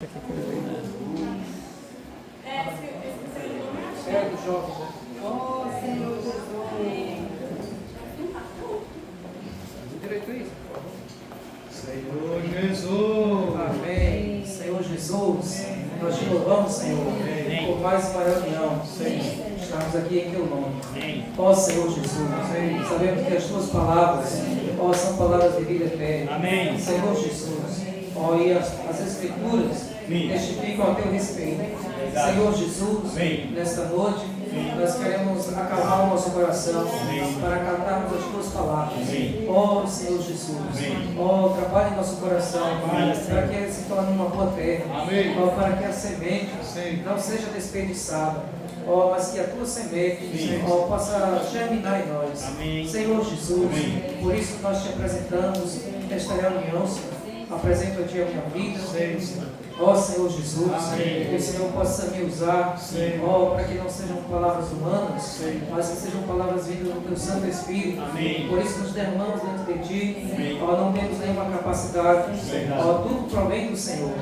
Certo, jovem, né? Oh, Senhor Jesus. Direito isso, por favor. Senhor Jesus. Amém. Senhor Jesus, nós te louvamos, Senhor, por mais uma reunião. Estamos aqui em teu nome. Ó Senhor Jesus, sabemos que as tuas palavras, são palavras de vida eterna. Amém. Senhor Jesus, e as Escrituras testificam a teu respeito. Senhor Jesus, nesta noite, nós queremos acalmar o nosso coração para acatarmos as tuas palavras. Ó Senhor Jesus, trabalhe em nosso coração para que ele se torne uma boa terra. Para que a semente não seja desperdiçada, mas que a tua semente possa germinar em nós. Senhor Jesus, por isso nós te apresentamos nesta reunião, Senhor. Apresento-te a minha vida, ó Senhor Jesus, que o Senhor possa me usar, para que não sejam palavras humanas, mas que sejam palavras vindas do teu Santo Espírito. Por isso nos derramamos diante de ti, não temos nenhuma capacidade, tudo provém do Senhor.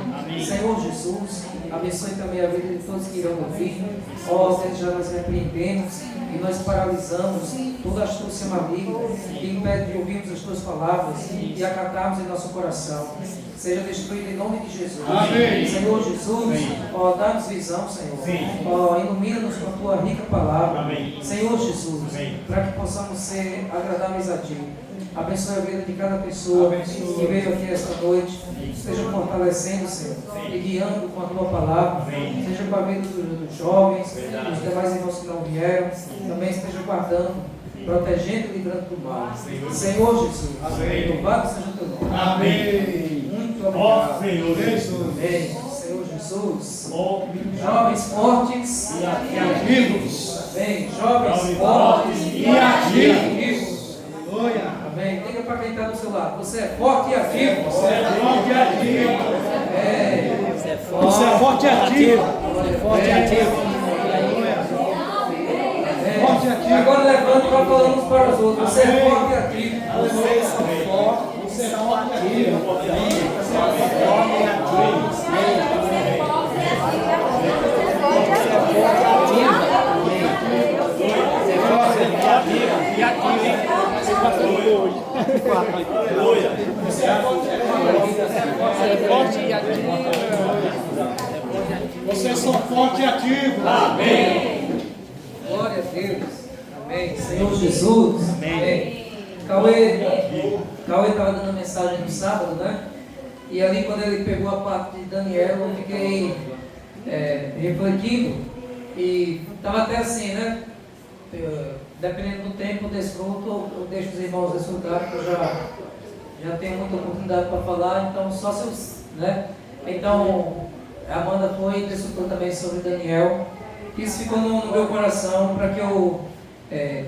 Senhor Jesus, abençoe também a vida de todos que irão ouvir. Desde já nós repreendemos e nós paralisamos toda astúcia maligna que impede de ouvirmos as tuas palavras e acatarmos em nosso coração. Seja destruído em nome de Jesus. Amém. Senhor Jesus, dá-nos visão, Senhor. Ilumina-nos com a tua rica palavra. Amém. Senhor Jesus, para que possamos ser agradáveis a ti. Abençoe a vida de cada pessoa que veio aqui esta noite. Esteja fortalecendo, Senhor, e guiando com a tua palavra. Seja com a vida dos jovens, dos demais irmãos que não vieram. Também esteja guardando, protegendo e livrando do mal. Senhor Jesus, louvado seja o teu nome. Amém. Muito obrigado. Senhor Jesus. Amém. Senhor Jesus. Jovens fortes E ativos. Amém. Jovens fortes E ativos. Aleluia. Amém. Diga para quem está do seu lado. Você é forte e ativo. Você é forte e ativo. Amém. Você é forte e ativo. Forte e ativo. Forte e ativo. Agora levante para falar uns para os outros. Você é forte e ativo. Vocês são fortes. Você é forte e ativo. Você é forte e ativo. Vocês são fortes e ativos. Amém. Glória a Deus. Amém. Senhor Jesus. Amém. Cauê estava dando mensagem no sábado, né? E ali quando ele pegou a parte de Daniel, eu fiquei refletindo. E estava até assim, né? Dependendo do tempo, desfruto, eu deixo os irmãos desfrutarem, porque eu já tenho muita oportunidade para falar, então só se eu, né? Então, a Amanda foi e desfrutou também sobre Daniel. Isso ficou no meu coração para que eu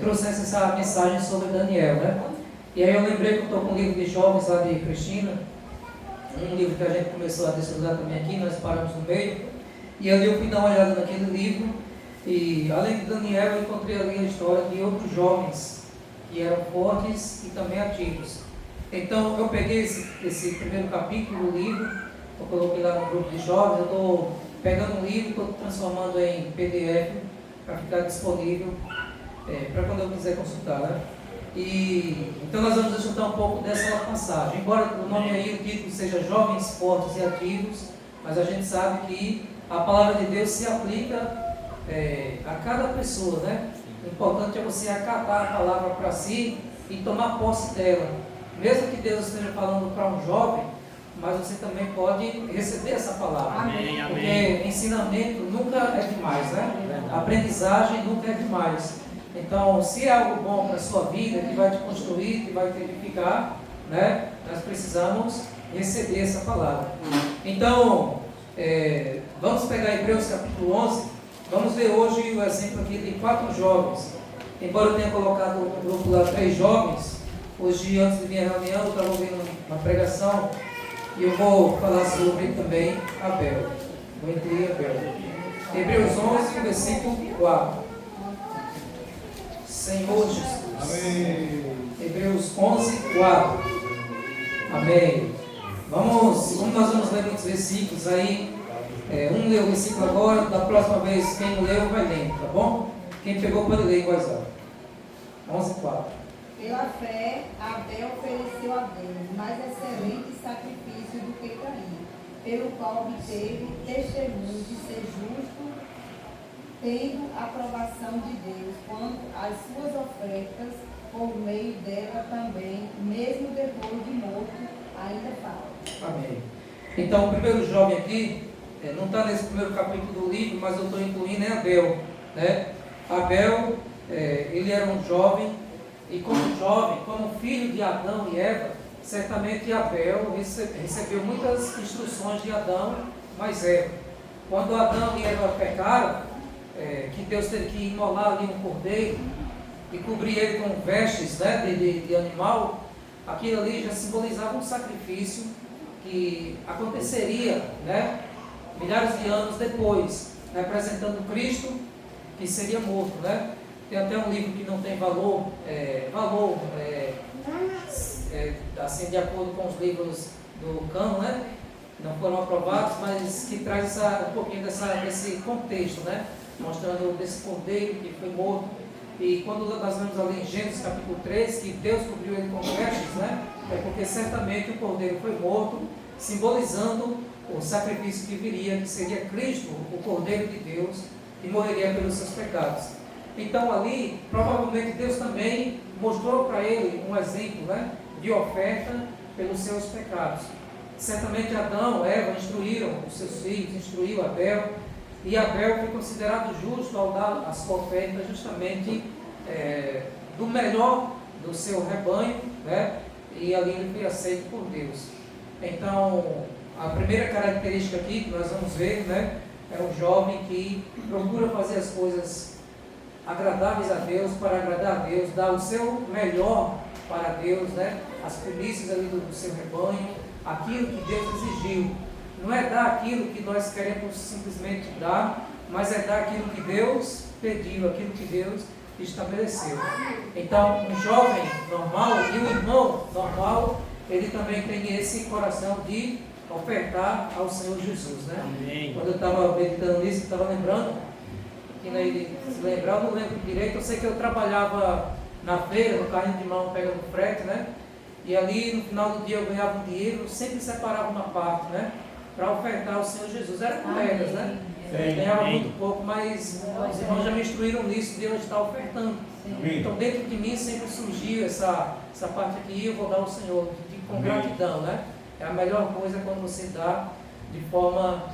trouxesse essa mensagem sobre Daniel, né? E aí eu lembrei que eu estou com um livro de jovens lá de Cristina, um livro que a gente começou a desfrutar também aqui, nós paramos no meio, e ali eu fui dar uma olhada naquele livro, e além de Daniel eu encontrei ali a história de outros jovens que eram fortes e também ativos. Então eu peguei esse primeiro capítulo do livro, eu coloquei lá no grupo de jovens, eu estou pegando um livro, estou transformando em PDF para ficar disponível para quando eu quiser consultar, né? E então nós vamos estudar um pouco dessa passagem. Embora o nome aí, o título seja Jovens Fortes e Ativos, mas a gente sabe que a palavra de Deus se aplica a cada pessoa, né? O importante é você acatar a palavra para si e tomar posse dela. Mesmo que Deus esteja falando para um jovem, mas você também pode receber essa palavra. Amém, porque amém. ensinamento nunca é demais, né? Aprendizagem nunca é demais. Então, se é algo bom para a sua vida, que vai te construir, que vai te edificar, né? Nós precisamos receber essa palavra. Então, vamos pegar Hebreus capítulo 11. Vamos ver hoje o exemplo aqui de 4 jovens. Embora eu tenha colocado no grupo lá 3 jovens, hoje antes de minha reunião eu estava ouvindo uma pregação e eu vou falar sobre também Abel. Vou incluir Abel. Hebreus 11, versículo 4. Senhor Jesus. Amém. Hebreus 11, 4. Amém. Como nós vamos ler muitos versículos aí, Um leu o versículo agora, da próxima vez quem não leu vai lendo, tá bom? Quem pegou pode ler em voz alta. 11:4. Pela fé, Abel ofereceu a Deus mais excelente sacrifício do que Caim, pelo qual obteve testemunho de ser justo, tendo a aprovação de Deus, quanto às suas ofertas, por meio dela também, mesmo depois de morto, ainda fala. Amém. Então, o primeiro jovem aqui, não está nesse primeiro capítulo do livro, mas eu estou incluindo Abel, né? Abel, ele era um jovem, e como jovem, como filho de Adão e Eva, certamente Abel recebeu muitas instruções de Adão, mas Eva. Quando Adão e Eva pecaram, que Deus teve que imolar ali um cordeiro e cobrir ele com vestes, né, de animal, aquilo ali já simbolizava um sacrifício que aconteceria, né, milhares de anos depois, representando Cristo que seria morto, né? Tem até um livro que não tem valor, assim, de acordo com os livros do Cano, né? Não foram aprovados, mas que traz um pouquinho desse contexto, né? Mostrando desse cordeiro que foi morto. E quando nós vemos ali em Gênesis capítulo 3, que Deus cobriu ele com vestes, né? É porque certamente o cordeiro foi morto, simbolizando o sacrifício que viria, que seria Cristo, o cordeiro de Deus, que morreria pelos seus pecados. Então ali, provavelmente Deus também mostrou para ele um exemplo, né, de oferta pelos seus pecados. Certamente Adão e Eva instruíram os seus filhos, instruiu Abel, e Abel foi considerado justo ao dar a sua oferta justamente do melhor do seu rebanho, né, e ali ele foi aceito por Deus. Então, a primeira característica aqui que nós vamos ver, né, é um jovem que procura fazer as coisas agradáveis a Deus, para agradar a Deus, dar o seu melhor para Deus, né? As primícias ali do seu rebanho, aquilo que Deus exigiu. Não é dar aquilo que nós queremos simplesmente dar, mas é dar aquilo que Deus pediu, aquilo que Deus estabeleceu. Então, um jovem normal e um irmão normal, ele também tem esse coração de ofertar ao Senhor Jesus, né? Amém. Quando eu estava meditando nisso, eu estava lembrando, que se lembrar, eu não lembro direito, eu sei que eu trabalhava na feira, no carrinho de mão pegando frete, né? E ali no final do dia eu ganhava um dinheiro, eu sempre separava uma parte, né? Para ofertar ao Senhor Jesus. Era moedas, né? Eu ganhava muito pouco, mas os irmãos já me instruíram nisso, de eu estar ofertando. Então dentro de mim sempre surgiu essa parte aqui, eu vou dar ao Senhor, com gratidão, né? É a melhor coisa quando você dá de forma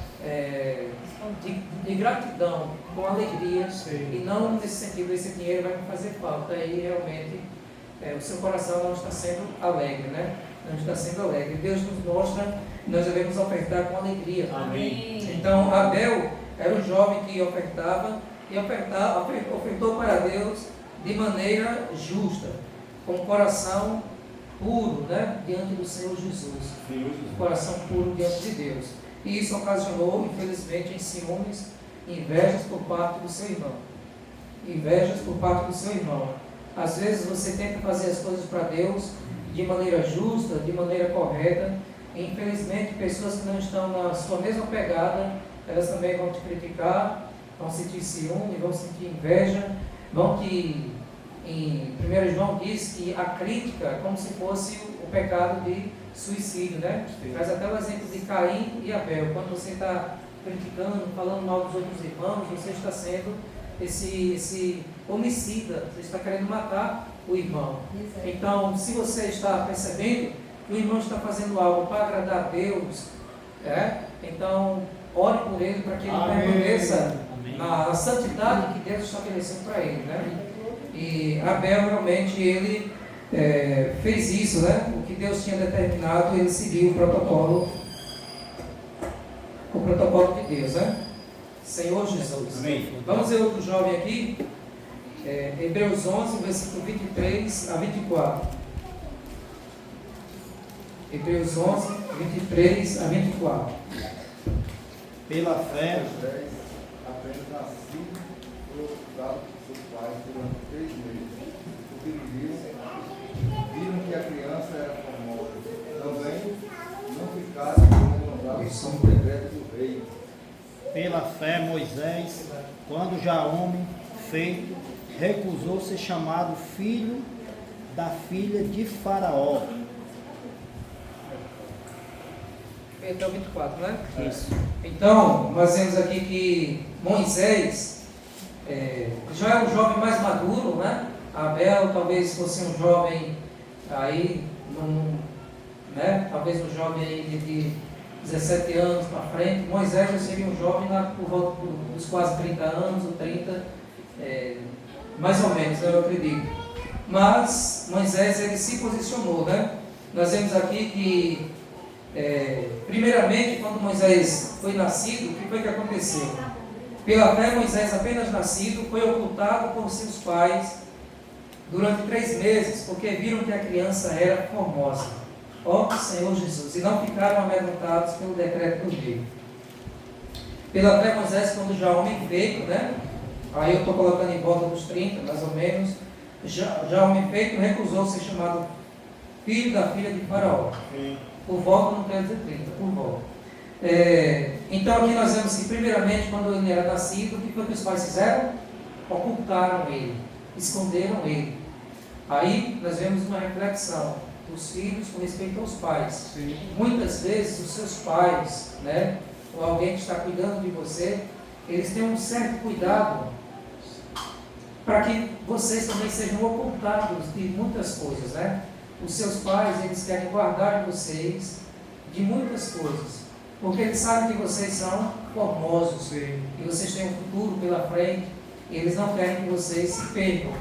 de gratidão, com alegria. Sim. E não nesse sentido, esse dinheiro vai me fazer falta. Aí realmente o seu coração não está sendo alegre, né? Não está sendo alegre. Deus nos mostra que nós devemos ofertar com alegria. Amém. Então Abel era um jovem que ofertava e ofertou para Deus de maneira justa, com o coração puro, né? Diante do Senhor Jesus. Coração puro diante de Deus. E isso ocasionou, infelizmente, em ciúmes, invejas por parte do seu irmão. Invejas por parte do seu irmão. Às vezes você tenta fazer as coisas para Deus de maneira justa, de maneira correta, e infelizmente pessoas que não estão na sua mesma pegada, elas também vão te criticar, vão sentir ciúme, vão sentir inveja, vão que, em 1 João diz que a crítica é como se fosse o pecado de suicídio, né? Traz até o exemplo de Caim e Abel. Quando você está criticando, falando mal dos outros irmãos, você está sendo esse homicida, você está querendo matar o irmão. Então, se você está percebendo que o irmão está fazendo algo para agradar a Deus, então ore por ele para que ele permaneça na santidade que Deus estabeleceu para ele, né? E Abel realmente ele fez isso, né? O que Deus tinha determinado, ele seguiu o protocolo de Deus, né? Senhor Jesus. Amém. Vamos ver outro jovem aqui, Hebreus 11, versículo 23 a 24. Hebreus 11, 23 a 24. Pela fé, apenas nascido foi dado por seus pais durante 3 meses, porque viram que a criança era formosa. Também não ficaram lembrados com o decreto do rei, pela fé, Moisés, quando já homem feito, recusou ser chamado filho da filha de Faraó. Até o 24, né? Isso. Então, nós vemos aqui que Moisés já é um jovem mais maduro, né? Abel talvez fosse um jovem aí, né? Talvez um jovem aí de 17 anos para frente. Moisés já seria um jovem lá por volta dos quase 30 anos, ou 30, mais ou menos, eu acredito. Mas Moisés, ele se posicionou, né? Nós vemos aqui que primeiramente, quando Moisés foi nascido, o que foi que aconteceu? Pela fé, Moisés, apenas nascido, foi ocultado por seus pais durante 3 meses, porque viram que a criança era formosa. Ó Senhor Jesus! E não ficaram amedrontados pelo decreto do rei. Pela fé, Moisés, quando já homem feito, né? Aí eu estou colocando em volta dos 30, mais ou menos. Já homem feito, recusou ser chamado filho da filha de Faraó. Sim. Por volta, não quero dizer 30, por volta. Então aqui nós vemos que primeiramente quando ele era nascido, o que foi que os pais fizeram? Ocultaram ele, esconderam ele. Aí nós vemos uma reflexão dos filhos com respeito aos pais. Sim. Muitas vezes os seus pais, né, ou alguém que está cuidando de você, eles têm um certo cuidado para que vocês também sejam ocultados de muitas coisas, né? Os seus pais, eles querem guardar de vocês de muitas coisas, porque eles sabem que vocês são formosos, e vocês têm um futuro pela frente, e eles não querem que vocês se percam.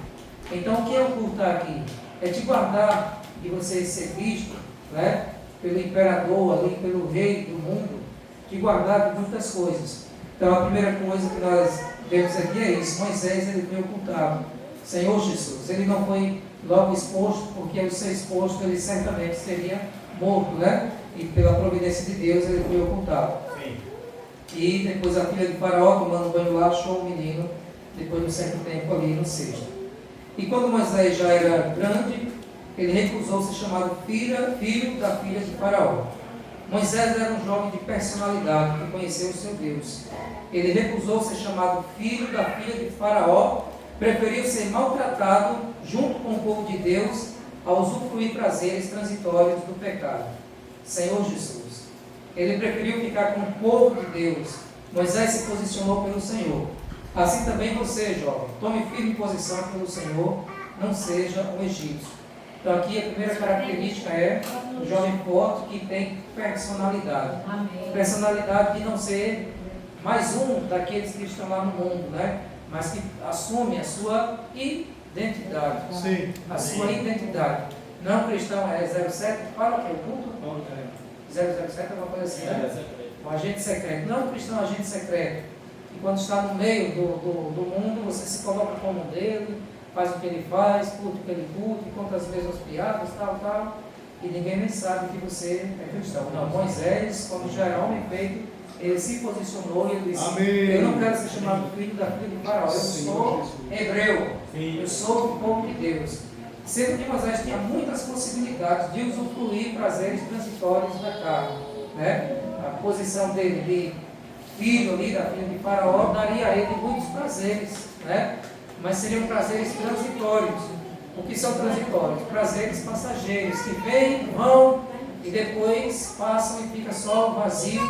Então, o que é ocultar aqui? É te guardar de você ser visto, né, pelo imperador ali, pelo rei do mundo, te guardar de muitas coisas. Então, a primeira coisa que nós vemos aqui é isso: Moisés, ele foi ocultado. Senhor Jesus, ele não foi logo exposto, porque ao ser exposto ele certamente seria morto, né? E pela providência de Deus ele foi ocultado. Sim. E depois a filha de Faraó, tomando banho lá, achou o menino, depois de um certo tempo ali no cesto. E quando Moisés já era grande, ele recusou ser chamado filho da filha de Faraó. Moisés era um jovem de personalidade que conheceu o seu Deus. Ele recusou ser chamado filho da filha de Faraó, preferiu ser maltratado junto com o povo de Deus a usufruir prazeres transitórios do pecado. Senhor Jesus, ele preferiu ficar com o povo de Deus. Moisés se posicionou pelo Senhor. Assim também você, jovem, tome firme posição pelo Senhor, não seja um egípcio. Então aqui a primeira característica é o jovem forte que tem personalidade. Amém. Personalidade de não ser mais um daqueles que estão lá no mundo, né? Mas que assume a sua identidade. Sim. A sua identidade. Não cristão é 07, fala que é o culto? 007 é uma coisa assim, né? Um agente secreto. Não cristão, agente secreto. E quando está no meio do mundo, você se coloca como um dele, faz o que ele faz, curte o que ele curte, conta as mesmas piadas, tal. E ninguém nem sabe que você é cristão. Não, Moisés, quando já era homem feito, ele se posicionou e ele disse: Amém. Eu não quero ser chamado filho da filha de Faraó, eu sou hebreu, eu sou do povo de Deus. Sendo que Moisés tinha muitas possibilidades de usufruir prazeres transitórios da carne, né? A posição dele de filho ali da filha de Faraó daria a ele muitos prazeres, né? Mas seriam prazeres transitórios. O que são transitórios? Prazeres passageiros, que vêm, vão e depois passam e fica só o vazio,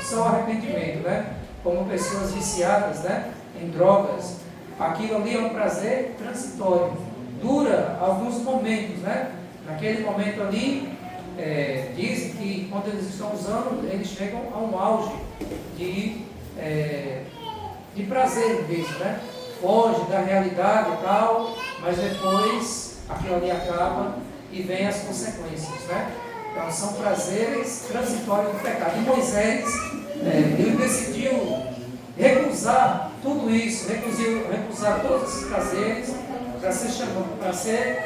só o arrependimento, né? Como pessoas viciadas, né, em drogas. Aquilo ali é um prazer transitório, dura alguns momentos, né? Naquele momento ali, dizem que quando eles estão usando, eles chegam a um auge de prazer mesmo, né? Foge da realidade e tal, mas depois aquilo ali acaba e vem as consequências, né? Então são prazeres transitórios do pecado. E Moisés, ele decidiu recusar tudo isso, recusar todos esses prazeres para ser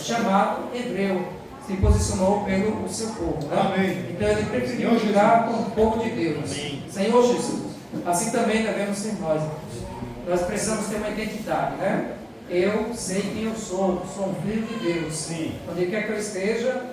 chamado hebreu. Se posicionou pelo seu povo, né? Amém. Então ele preferiu ficar com o povo de Deus. Amém. Senhor Jesus. Assim também devemos ser nós, irmãos. Nós precisamos ter uma identidade, né? Eu sei quem eu sou um filho de Deus. Sim. Onde quer que eu esteja,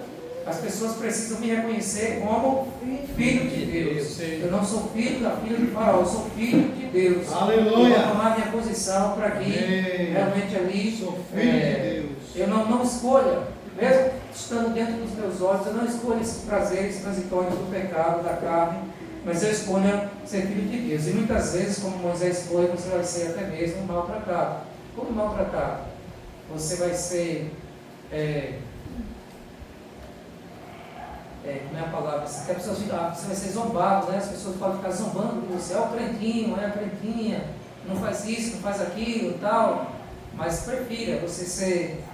As pessoas precisam me reconhecer como filho de Deus. Eu não sou filho da filha de Faraó, eu sou filho de Deus. Aleluia. Eu vou tomar minha posição para que realmente ali Sou filho de Deus. eu não escolha, mesmo estando dentro dos meus olhos, eu não escolho esses prazeres transitórios do pecado, da carne, mas eu escolho ser filho de Deus. E muitas vezes, como Moisés foi, você vai ser até mesmo maltratado. Como maltratado? Você vai ser, como é a palavra? Você vai ser zombado, né? As pessoas podem ficar zombando de você, o crentinho, a crentinha, não faz isso, não faz aquilo e tal. Mas prefira você ser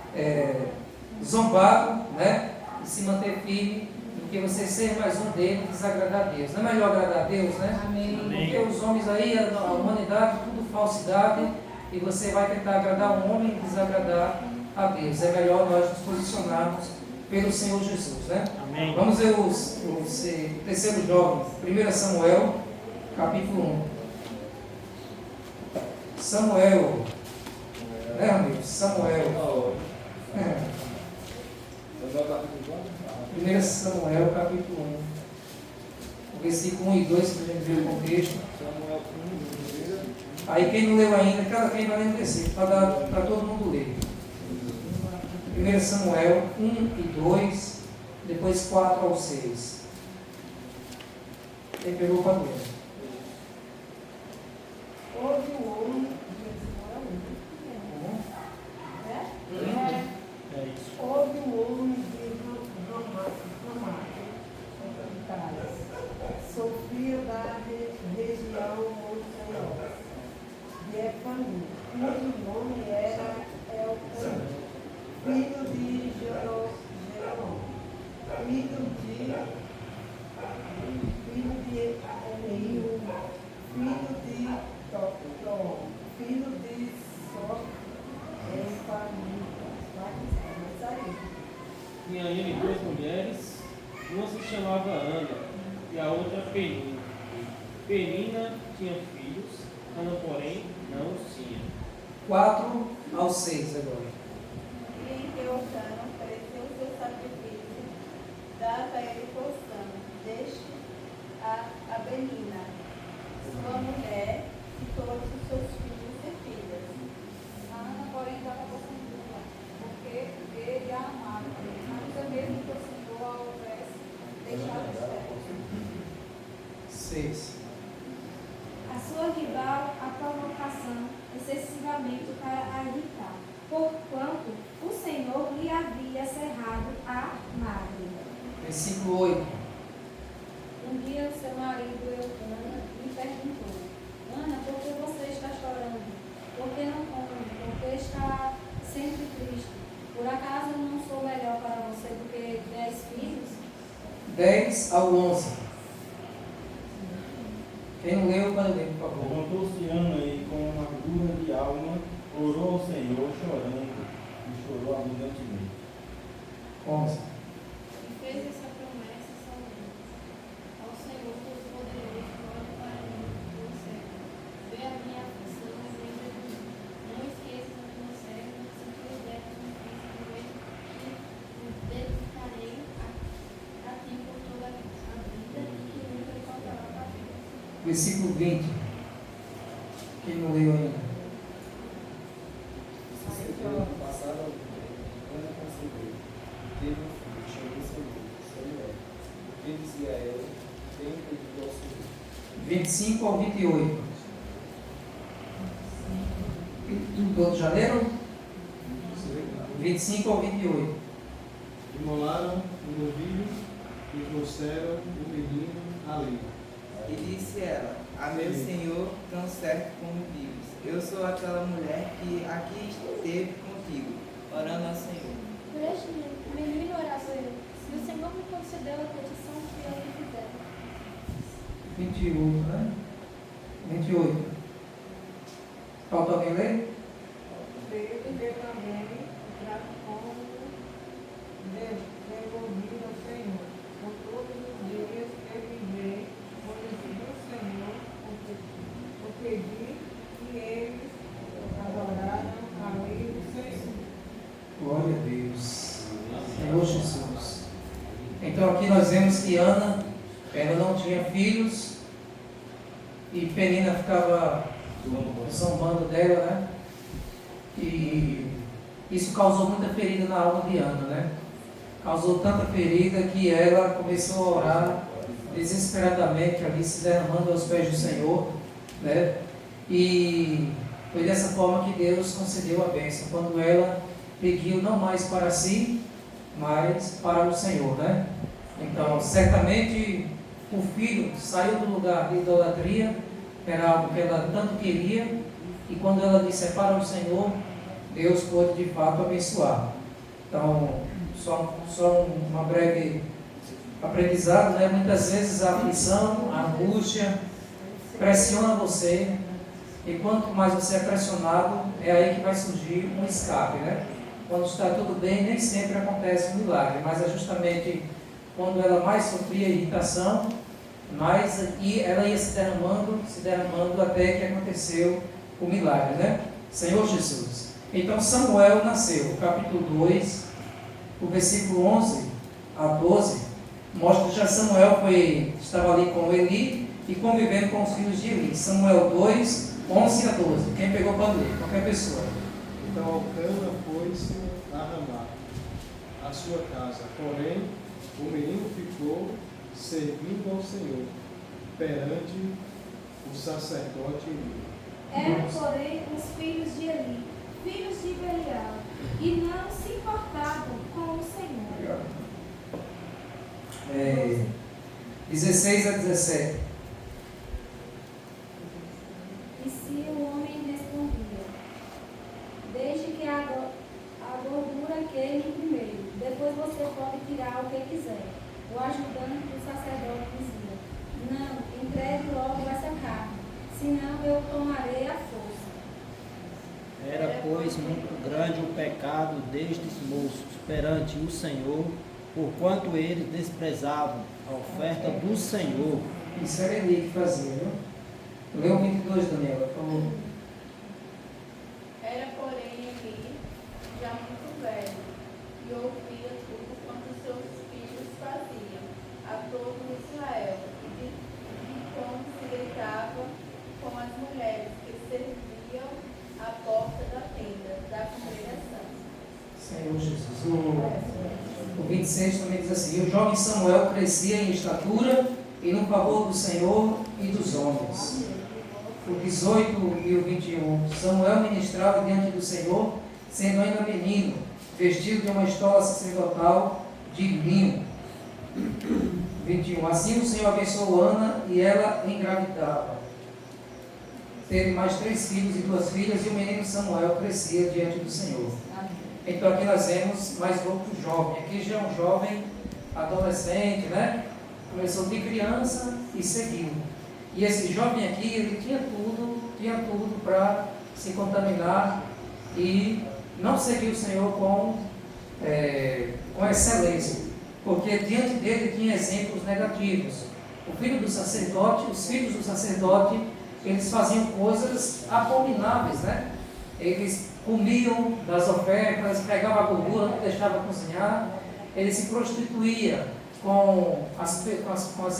zombado, né? E se manter firme, do que você ser mais um dele e desagradar a Deus. Não é melhor agradar a Deus, né? Amém. Porque os homens aí, a humanidade, tudo falsidade, e você vai tentar agradar um homem e desagradar a Deus. É melhor nós nos posicionarmos pelo Senhor Jesus, né? Amém. Vamos ver o terceiro jovem, 1 Samuel, capítulo 1. Samuel, né, amigos? Samuel. 1 Samuel, capítulo 1. Versículo 1 e 2, para a gente ver o contexto. Aí quem não leu ainda, cada quem vai lendo versículo, para todo mundo ler. 1 Samuel 1 e 2, depois 4 ao 6. Quem pegou para ler? Houve um homem Houve um homem de Ramá, sofria da região montanhosa de Efraim, cujo nome era Elcana, filho de Jerom, filho de Eliú, filho de Tó, filho de Só, Tinha ele duas mulheres, uma se chamava Ana e a outra Penina. Penina tinha filhos, Ana, porém, não os tinha. 4 ao 6 agora. E em que Eucana ofereceu o seu sacrifício, dava ele porção, deixe a Penina, sua mulher, e todos os seus filhos e filhas. A Ana, porém, dava porção dupla, porque ele a amava, antes mesmo que o Senhor a houvesse deixado certo. 6. A sua rival, a provocação, excessivamente para a irritar, porquanto o Senhor lhe havia cerrado a madre. Versículo 8. Um dia o seu marido Eucana lhe perguntou: Ana, por que você está chorando? Por que não come? Por que está sempre triste? Por acaso eu não sou melhor para você do que 10 filhos? 10 ao 11. Quem não leu, pode ler, por favor. Levantou-se Ana e, com amargura de alma, orou ao Senhor, chorando, e chorou abundantemente. 11. E fez essa promessa somente ao Senhor Todo-Poderoso, olha para mim, meu servo. Vê a minha aflição e lembra de mim. Não esqueças a minha serva, se tu deres um filho, eu te dedicarei a ti por toda a vida e que nunca lhe faltará para ti. Versículo 20. Quem não leu ainda? Passaram Ana concebeu, teve um filho, chamou Samuel. Porque dizia a ela, tem pedido ao Senhor. 25 ao 28. Todo janeiro? 25 ao 28. Imolaram o novilho e trouxeram o menino ali. E disse ela, a meu senhor, tão certo como vives, eu sou aquela mulher que aqui esteve contigo, orando ao Senhor. Por este menino orava eu, se o Senhor me concedeu a petição que eu lhe fizer. 28, né? 28. Falta alguém ler? Teve também como devolvido ao Senhor, por todos os dias que viver, conhecido o Senhor, o pedi, e eles adoraram a lei do Senhor. Glória a Deus. Senhor Jesus. nós vemos que Ana, ela não tinha filhos, e Penina ficava zombando dela, né? E isso causou muita ferida na alma de Ana, né? Causou tanta ferida que ela começou a orar desesperadamente ali, se derramando aos pés do Senhor, né? E foi dessa forma que Deus concedeu a bênção, quando ela pediu não mais para si, mas para o Senhor, né? Então, certamente o filho saiu do lugar de idolatria, era algo que ela tanto queria, e quando ela disse para o Senhor, Deus pôde de fato abençoar. Então, só uma breve aprendizado, né? Muitas vezes a aflição, a angústia pressiona você, e quanto mais você é pressionado, é aí que vai surgir um escape, né? Quando está tudo bem, nem sempre acontece um milagre, mas é justamente quando ela mais sofria irritação, ela ia se derramando até que aconteceu o milagre, né? Senhor Jesus. Então Samuel nasceu, capítulo 2, o versículo 11 a 12, mostra que já Samuel estava ali com Eli e convivendo com os filhos de Eli. Samuel 2, 11 a 12. Quem pegou para ler? Qualquer pessoa. Então Alcana foi-se a Ramá, a sua casa. Porém, o menino ficou servindo ao Senhor perante o sacerdote Eli. Eram, porém, os filhos de Eli, filhos de Belial, e não se importavam com o Senhor. 16 a 17. E se o homem respondia, desde que a gordura queime primeiro, depois você pode tirar o que quiser. O ajudante do sacerdote dizia, não, entregue logo essa carne, senão eu tomarei a força. Era, pois, muito grande o pecado destes moços perante o Senhor, porquanto eles desprezavam a oferta do Senhor. Isso era Eli que fazia, viu? Lê o 22, Daniela, por favor. Era, porém, Eli já muito velho, e ouvia tudo quanto seus filhos faziam a todo Israel, e de como se deitava com as mulheres que serviam à porta da tenda da congregação. Senhor Jesus. O 26 também diz assim: e o jovem Samuel crescia em estatura e no favor do Senhor e dos homens. O 18 e o 21. Samuel ministrava diante do Senhor, sendo ainda menino, vestido de uma estola sacerdotal de linho. 21. Assim o Senhor abençoou Ana e ela engravidava. Teve mais 3 filhos e 2 filhas, e o menino Samuel crescia diante do Senhor. Então aqui nós vemos mais outro jovem. Aqui já é um jovem adolescente, né? Começou de criança e seguiu. E esse jovem aqui, ele tinha tudo para se contaminar e não seguir o Senhor com excelência, porque diante dele tinha exemplos negativos. O filho do sacerdote, os filhos do sacerdote, eles faziam coisas abomináveis, né? Eles comiam das ofertas, pegavam a gordura, não deixavam cozinhar, eles se prostituíam com as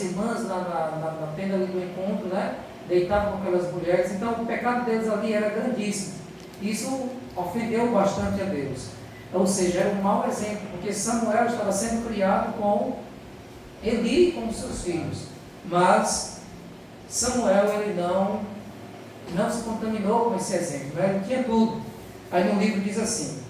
irmãs na tenda do encontro, né? Deitavam com aquelas mulheres. Então o pecado deles ali era grandíssimo. Isso ofendeu bastante a Deus. Ou seja, era um mau exemplo, porque Samuel estava sendo criado com Eli como seus filhos. Mas Samuel, ele não se contaminou com esse exemplo, né? Ele tinha tudo. Aí no livro diz assim,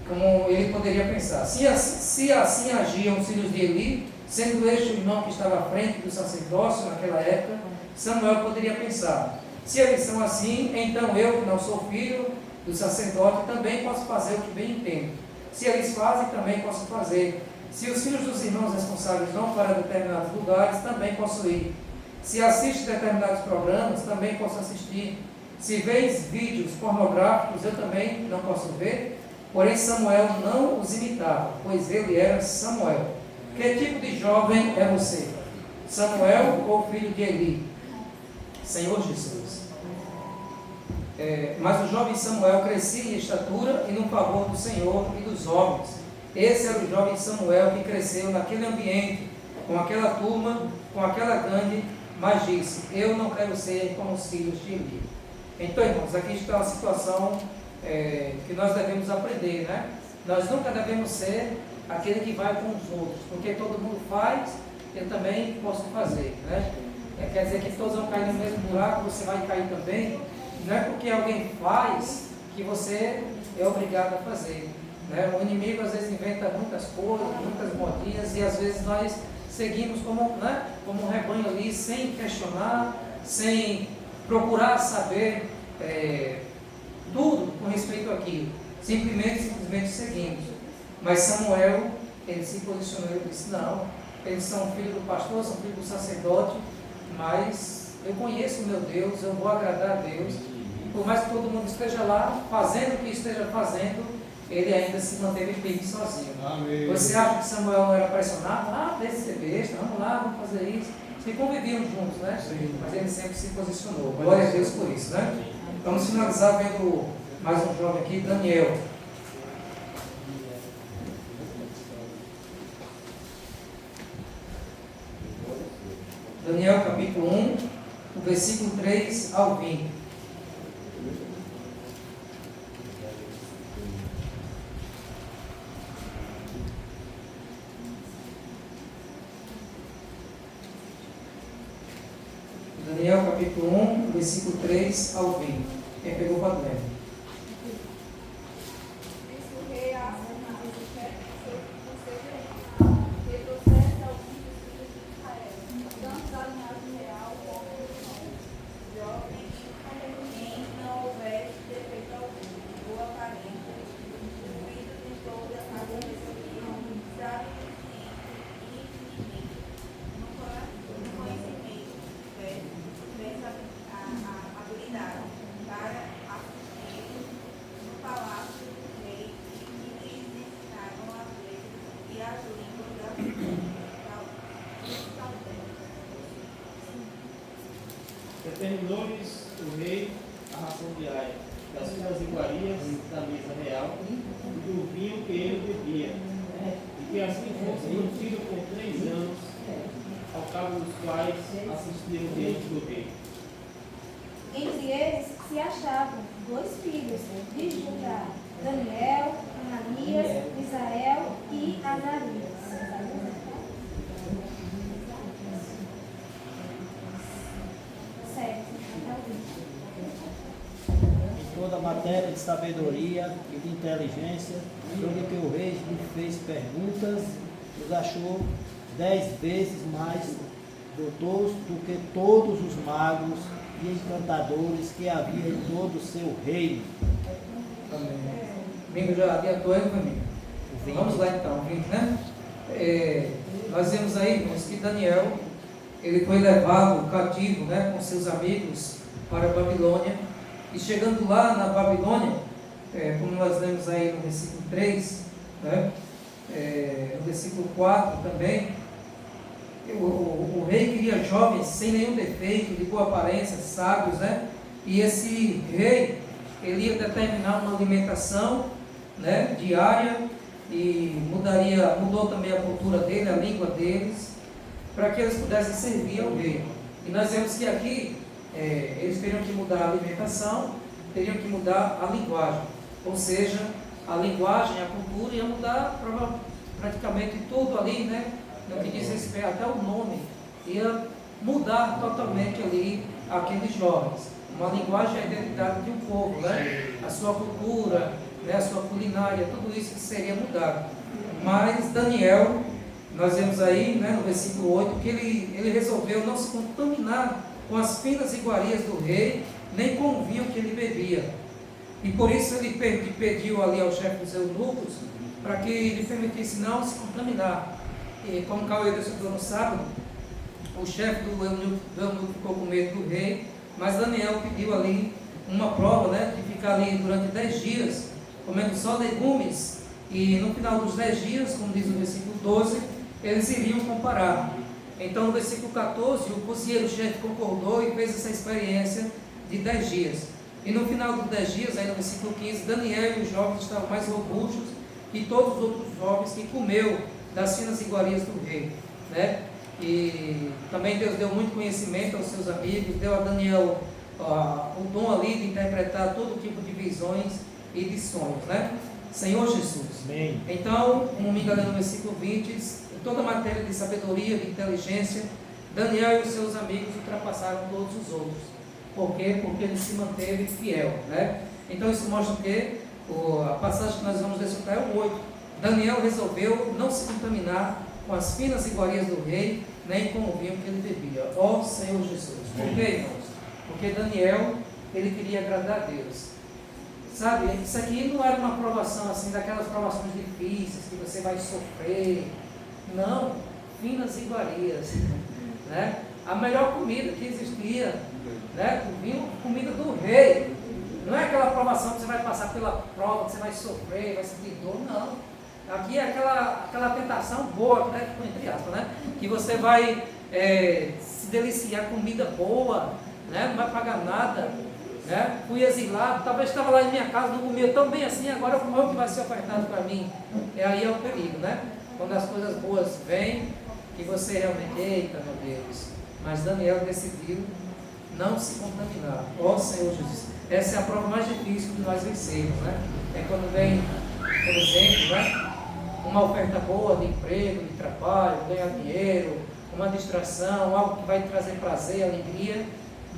como ele poderia pensar, se assim agiam os filhos de Eli, sendo este o irmão que estava à frente do sacerdócio naquela época, Samuel poderia pensar, se eles são assim, então eu, que não sou filho do sacerdote, também posso fazer o que bem entendo. Se eles fazem, também posso fazer. Se os filhos dos irmãos responsáveis vão para determinados lugares, também posso ir. Se assiste determinados programas, também posso assistir. Se vês vídeos pornográficos, eu também não posso ver. Porém Samuel não os imitava, pois ele era Samuel. Que tipo de jovem é você? Samuel ou filho de Eli? Senhor Jesus. Mas o jovem Samuel crescia em estatura e no favor do Senhor e dos homens. Esse era o jovem Samuel que cresceu naquele ambiente com aquela turma, com aquela gangue, mas disse: eu não quero ser como os filhos de Eli. Então, irmãos, aqui está a situação que nós devemos aprender, né? Nós nunca devemos ser aquele que vai com os outros, porque todo mundo faz, eu também posso fazer, né? Quer dizer que todos vão cair no mesmo buraco, você vai cair também. Não é porque alguém faz que você é obrigado a fazer, né? O inimigo às vezes inventa muitas coisas, muitas modinhas, e às vezes nós seguimos como, né, como um rebanho ali, sem questionar, sem procurar saber tudo com respeito àquilo. Simplesmente seguimos. Mas Samuel, ele se posicionou e disse: não, eles são filhos do pastor, são filhos do sacerdote, mas eu conheço o meu Deus, eu vou agradar a Deus. E por mais que todo mundo esteja lá, fazendo o que esteja fazendo, ele ainda se manteve firme sozinho. Amém. Você acha que Samuel não era pressionado? Deixa de ser besta, vamos lá, vamos fazer isso. Vocês conviviam juntos, né? Sim. Mas ele sempre se posicionou. Glória a Deus por isso, né? Vamos finalizar vendo mais um jovem aqui, Daniel. Daniel capítulo 1, do versículo 3 ao 20. Daniel capítulo 1, versículo 3 ao 20. Quem pegou para ler? Disse o rei a Aspenaz, o chefe do seu reino, que trouxesse alguns dos filhos de Israel, tanto da linhagem real como dos nomes, jovens, em quem não houvesse defeito algum, boa aparência, instruídos em toda a sabedoria, sábios e inteligentes, no conhecimento, a habilidade para assistir no palácio do rei e lhes ensinaram as leis e as línguas dos caldeus. Determinou-lhes o rei a ração diária das suas iguarias da mesa real e do vinho que ele bebia, e que assim fosse mantido por 3 anos, ao cabo dos quais assistiram diante do rei. Entre eles se achavam 2 filhos de Judá, Daniel, Ananias, Misael e Azarias. Em toda matéria de sabedoria e de inteligência, sobre que o rei lhe fez perguntas, os achou 10 vezes mais doutos do que todos os magos e encantadores que havia em todo o seu reino. Amém. Domingo já adiantou, hein, família? Vamos lá então, 20, né? Nós vemos aí, irmãos, que Daniel, ele foi levado cativo, né, com seus amigos para a Babilônia. E chegando lá na Babilônia, como nós lemos aí no versículo 3, né, no versículo 4 também, o rei queria jovens sem nenhum defeito, de boa aparência, sábios, né? E esse rei, ele ia determinar uma alimentação, né, diária, e mudou também a cultura dele, a língua deles, para que eles pudessem servir ao rei. E nós vemos que aqui eles teriam que mudar a alimentação, teriam que mudar a linguagem, ou seja, a linguagem, a cultura ia mudar praticamente tudo ali, né? No que diz respeito, até o nome ia mudar totalmente ali aqueles jovens. Uma linguagem é a identidade de um povo, né? A sua cultura, né? A sua culinária, tudo isso seria mudado. Mas Daniel, nós vemos aí, né, no versículo 8, que ele resolveu não se contaminar com as finas iguarias do rei, nem com o vinho que ele bebia. E por isso ele pediu ali ao chefe dos eunucos para que ele permitisse não se contaminar. E como o Cauê estudou no sábado, o chefe do eunuco ficou com medo do rei, mas Daniel pediu ali uma prova, né, de ficar ali durante 10 dias, comendo só legumes, e no final dos 10 dias, como diz o versículo 12, eles iriam comparar. Então no versículo 14, o cozinheiro-chefe concordou e fez essa experiência de 10 dias. E no final dos 10 dias, aí no versículo 15, Daniel e os jovens estavam mais robustos que todos os outros jovens que comeu das finas iguarias do rei, né? E também Deus deu muito conhecimento aos seus amigos, deu a Daniel o dom ali de interpretar todo tipo de visões e de sonhos, né? Senhor Jesus. Amém. Então, como me engano no versículo 20, em toda matéria de sabedoria, de inteligência, Daniel e os seus amigos ultrapassaram todos os outros. Por quê? Porque ele se manteve fiel, né? Então isso mostra que a passagem que nós vamos desfrutar é o 8. Daniel resolveu não se contaminar com as finas iguarias do rei, nem com o vinho que ele bebia. Ó Senhor Jesus. Por quê, irmãos? Porque Daniel, ele queria agradar a Deus. Sabe, isso aqui não era uma provação assim, daquelas provações difíceis, que você vai sofrer. Não, finas iguarias, né? A melhor comida que existia, né? O vinho, comida do rei. Não é aquela provação que você vai passar pela prova, que você vai sofrer, vai sentir dor, não. Aqui é aquela tentação boa, né? Entre aspas, né? Que você vai se deliciar com comida boa, né? Não vai pagar nada, né? Fui exilado, talvez estava lá em minha casa, não comia tão bem assim, agora eu como que vai ser ofertado para mim. Aí é o perigo, né? Quando as coisas boas vêm, que você realmente, eita meu Deus. Mas Daniel decidiu não se contaminar. Ó Senhor Jesus. Essa é a prova mais difícil que nós vencemos, né? É quando vem, por exemplo, né? Uma oferta boa de emprego, de trabalho, ganhar dinheiro, uma distração, algo que vai trazer prazer, alegria,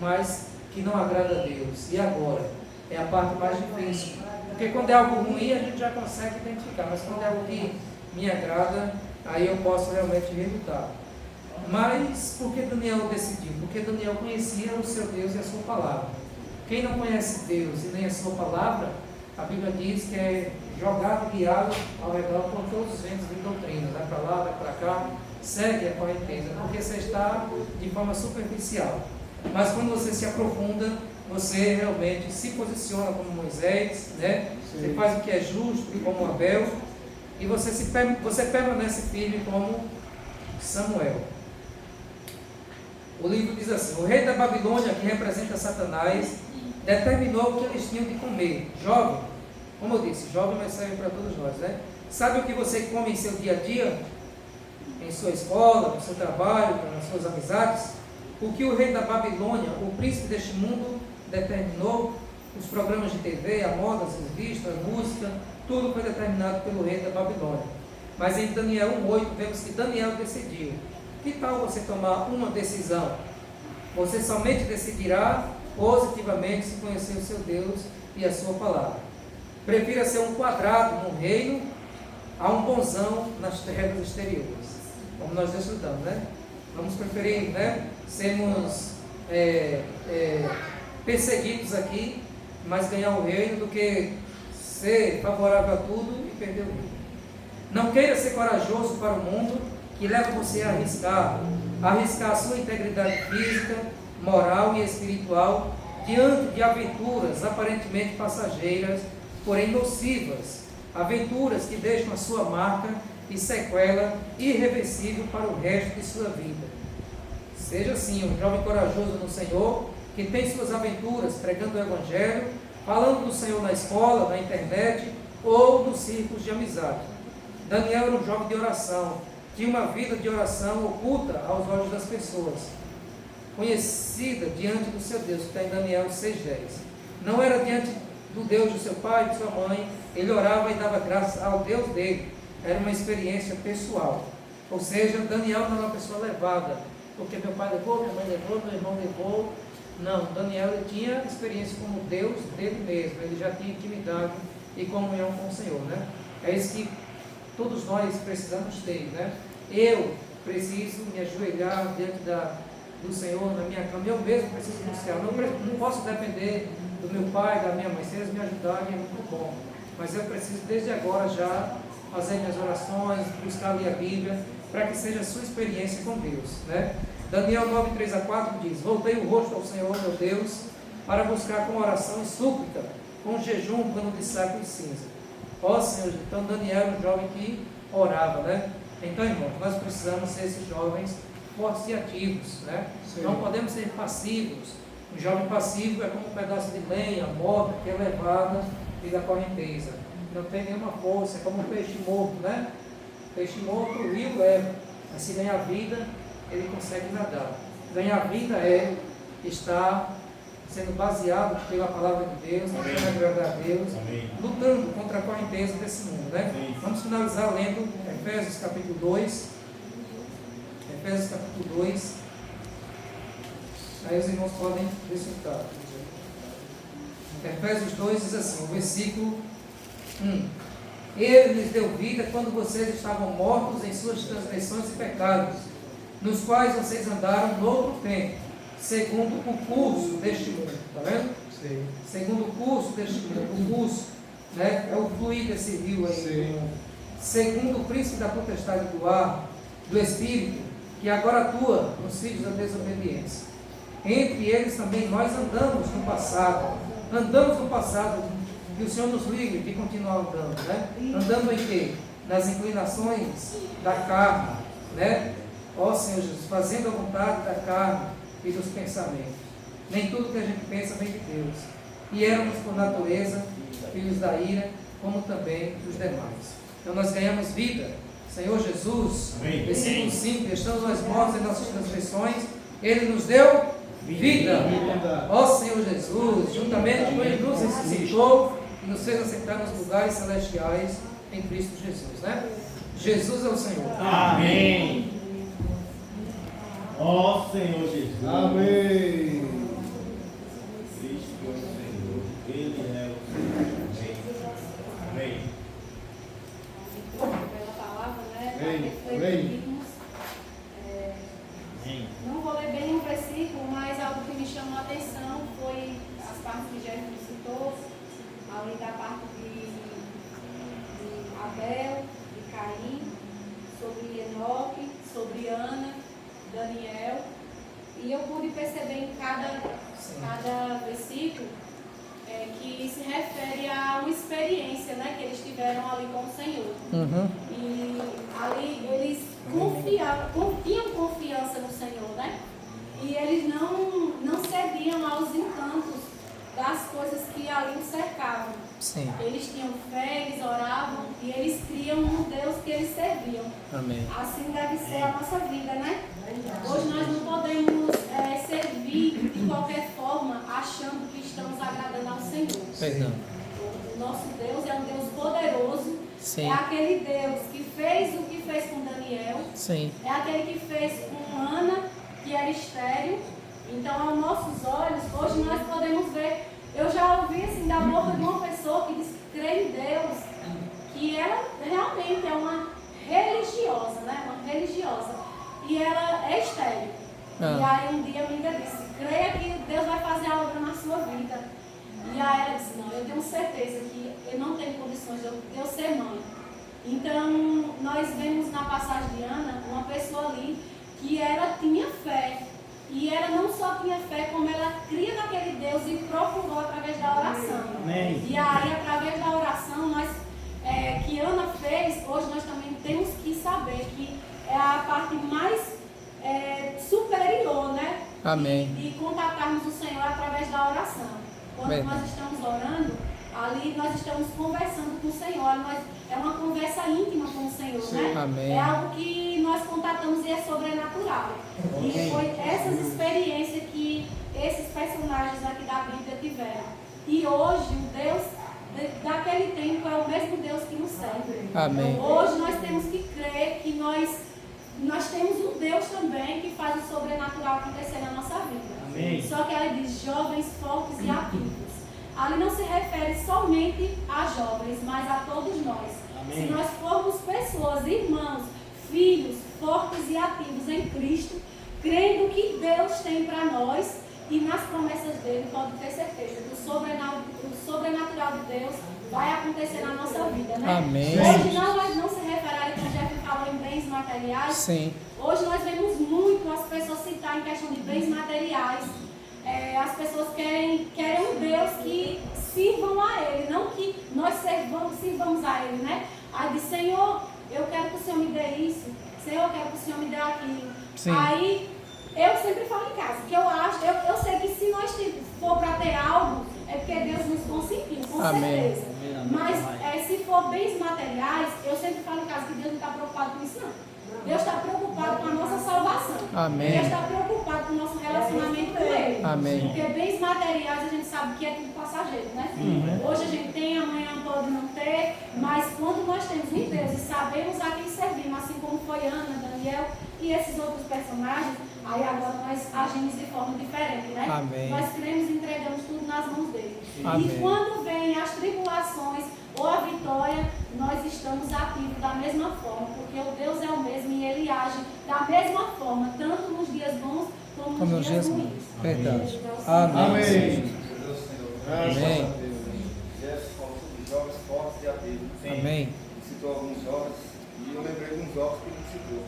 mas que não agrada a Deus. E agora? É a parte mais difícil. Porque quando é algo ruim, a gente já consegue identificar, mas quando é algo que me agrada, aí eu posso realmente relutar. Mas por que Daniel decidiu? Porque Daniel conhecia o seu Deus e a sua palavra. Quem não conhece Deus e nem a sua palavra, a Bíblia diz que é jogado e guiado ao redor por todos os ventos de doutrina. Vai para lá, vai para cá, segue a correnteza, porque você está de forma superficial. Mas quando você se aprofunda, você realmente se posiciona como Moisés, né? Você faz o que é justo, como Abel, e você permanece firme como Samuel. O livro diz assim: o rei da Babilônia, que representa Satanás, determinou o que eles tinham de comer. Jovem, como eu disse, jovem, mas serve para todos nós, né? Sabe o que você come em seu dia a dia? Em sua escola, no seu trabalho, nas suas amizades? O que o rei da Babilônia, o príncipe deste mundo, determinou? Os programas de TV, a moda, as revistas, a música, tudo foi determinado pelo rei da Babilônia. Mas em Daniel 1:8 vemos que Daniel decidiu. Que tal você tomar uma decisão? Você somente decidirá positivamente se conhecer o seu Deus e a sua palavra. Prefira ser um quadrado no reino a um bonzão nas terras exteriores. Como nós estudamos, né? Vamos preferir, né? Sermos perseguidos aqui, mas ganhar o reino, do que ser favorável a tudo e perder o reino. Não queira ser corajoso para o mundo, que leva você a arriscar a sua integridade física, moral e espiritual diante de aventuras aparentemente passageiras, porém nocivas, aventuras que deixam a sua marca e sequela irreversível para o resto de sua vida. Seja assim um jovem corajoso no Senhor, que tem suas aventuras pregando o Evangelho, falando do Senhor na escola, na internet ou nos círculos de amizade. Daniel era um jovem de oração, tinha uma vida de oração oculta aos olhos das pessoas, conhecida diante do seu Deus, que está em Daniel 6:10. Não era diante do Deus do seu pai, de sua mãe, ele orava e dava graças ao Deus dele. Era uma experiência pessoal. Ou seja, Daniel não era uma pessoa levada, porque meu pai levou, minha mãe levou, meu irmão levou. Não, Daniel ele tinha experiência como Deus dele mesmo, ele já tinha intimidade e comunhão com o Senhor, né? É isso que todos nós precisamos ter, né? Eu preciso me ajoelhar diante do Senhor na minha cama, eu mesmo preciso buscar, não posso depender do meu pai, da minha mãe. Se eles me ajudarem é muito bom, mas eu preciso desde agora já fazer minhas orações, buscar ler a Bíblia, para que seja a sua experiência com Deus, né? Daniel 9:3-4 diz: voltei o rosto ao Senhor meu Deus, para buscar com oração e súplica, com jejum, pano de saco e cinza. Ó Senhor, então Daniel era um jovem que orava, né? Então, irmãos, nós precisamos ser esses jovens fortes e ativos, né? Sim. Não podemos ser passivos. Um jovem passivo é como um pedaço de lenha morta que é levada pela correnteza. Não tem nenhuma força, é como um peixe morto, né? Peixe morto, o rio leva. Mas se ganhar vida, ele consegue nadar. Ganhar vida é estar sendo baseado pela palavra de Deus, tentando agradar a Deus, lutando contra a correnteza desse mundo, né? Vamos finalizar lendo Efésios capítulo 2. Efésios capítulo 2. Aí os irmãos podem desfrutar. Efésios 2 diz assim, o versículo 1. Ele lhes deu vida quando vocês estavam mortos em suas transgressões e pecados, nos quais vocês andaram no outro tempo, segundo o curso deste mundo. Está vendo? Sim. Segundo o curso deste mundo. O curso, né, é o fluir desse rio aí. Sim. Segundo o príncipe da potestade do ar, do Espírito, que agora atua nos filhos da desobediência. Entre eles também nós andamos no passado, e o Senhor nos livre de continuar andando, né? Andando em quê? Nas inclinações da carne, né? Ó Senhor Jesus, fazendo a vontade da carne e dos pensamentos. Nem tudo que a gente pensa vem de Deus. E éramos por natureza filhos da ira, como também os demais. Então nós ganhamos vida. Senhor Jesus, versículo 5, estando nós mortos em nossas transgressões, Ele nos deu vida. Ó Senhor Jesus, juntamente com Ele nos ressuscitou e nos fez assentar nos lugares celestiais em Cristo Jesus, né? Jesus é o Senhor. Amém. Ó Senhor Jesus. Amém. Cristo é o Senhor. Ele é o Senhor. Amém. Pela palavra, né? Amém. Refletirmos. Não vou ler bem um versículo, mas algo que me chamou a atenção foi as partes que Jesus citou, ali da parte de Abel, de Caim, sobre Enoque, sobre Ana, Daniel. E eu pude perceber em cada versículo que se refere a uma experiência, né, que eles tiveram ali com o Senhor. E ali eles tinham confiança no Senhor, né? E eles não cediam aos encantos das coisas que ali os cercavam. Sim. Eles tinham fé, eles oravam e eles criam no Deus que eles serviam. Amém. Assim deve ser a nossa vida, né? Hoje nós não podemos servir de qualquer forma achando que estamos agradando ao Senhor. Perdão. O nosso Deus é um Deus poderoso. Sim. É aquele Deus que fez o que fez com Daniel. Sim. É aquele que fez com Ana, que era estéril. Então, aos nossos olhos, hoje nós podemos ver. Eu já ouvi assim da boca de uma pessoa que diz que crê em Deus, que ela realmente é uma religiosa, né? Uma religiosa. E ela é estéril. E aí um dia a amiga disse, creia que Deus vai fazer a obra na sua vida. E aí ela disse, não, eu tenho certeza que eu não tenho condições de eu ser mãe. Então, nós vemos na passagem de Ana, uma pessoa ali que ela tinha fé. E ela não só tinha fé, como ela cria naquele Deus e procurou através da oração. Amém. E aí, através da oração, que Ana fez, hoje nós também temos que saber que é a parte mais superior, né? Amém. De contatarmos o Senhor através da oração. Quando nós estamos orando, ali nós estamos conversando com o Senhor. É uma conversa íntima com o Senhor, né? Amém. É algo que nós contatamos e é sobrenatural. E foi essas experiências que esses personagens aqui da Bíblia tiveram. E hoje o Deus daquele tempo é o mesmo Deus que nos serve. Amém. Então, hoje nós temos que crer que nós temos um Deus também que faz o sobrenatural acontecer na nossa vida. Amém. Só que ela diz jovens, fortes e ativos. Ali não se refere somente a jovens, mas a todos nós. Amém. Se nós formos pessoas, irmãos, filhos, fortes e ativos em Cristo, crendo que Deus tem para nós e nas promessas dele, pode ter certeza que o sobrenatural de Deus vai acontecer na nossa vida, né? Amém. Hoje não se refere, como já falou, em bens materiais. Sim. Hoje nós vemos muito as pessoas citar em questão de bens materiais. As pessoas querem um Deus que sirvam a Ele, não que nós sirvamos a Ele, né? Aí diz, Senhor, eu quero que o Senhor me dê isso, Senhor, eu quero que o Senhor me dê aquilo. Sim. Aí eu sempre falo em casa, que eu sei que se nós for para ter algo, é porque Deus nos consentiu, com Amém. certeza. Mas se for for bens materiais, eu sempre falo em casa que Deus não está preocupado com isso, não. Deus está preocupado com a nossa salvação. Amém. Deus está preocupado com o nosso relacionamento com Ele. Amém. Porque bens materiais a gente sabe que é tudo passageiro, né? Hoje a gente tem, amanhã pode não ter, mas quando nós temos em Deus e sabemos a quem servimos, assim como foi Ana, Daniel e esses outros personagens, aí agora nós agimos de forma diferente, né? Amém. Nós cremos e entregamos tudo nas mãos dele. Amém. E quando vêm as tribulações ou a vitória, nós estamos ativos da mesma forma, porque o Deus é o mesmo e Ele age da mesma forma, tanto nos dias bons como nos dias ruins. Verdade. Amém. Amém. Deus, Senhor. Amém. Jesus falou sobre jovens fortes e ativos. Amém. Ele citou alguns jovens e eu lembrei de uns jovens que ele citou.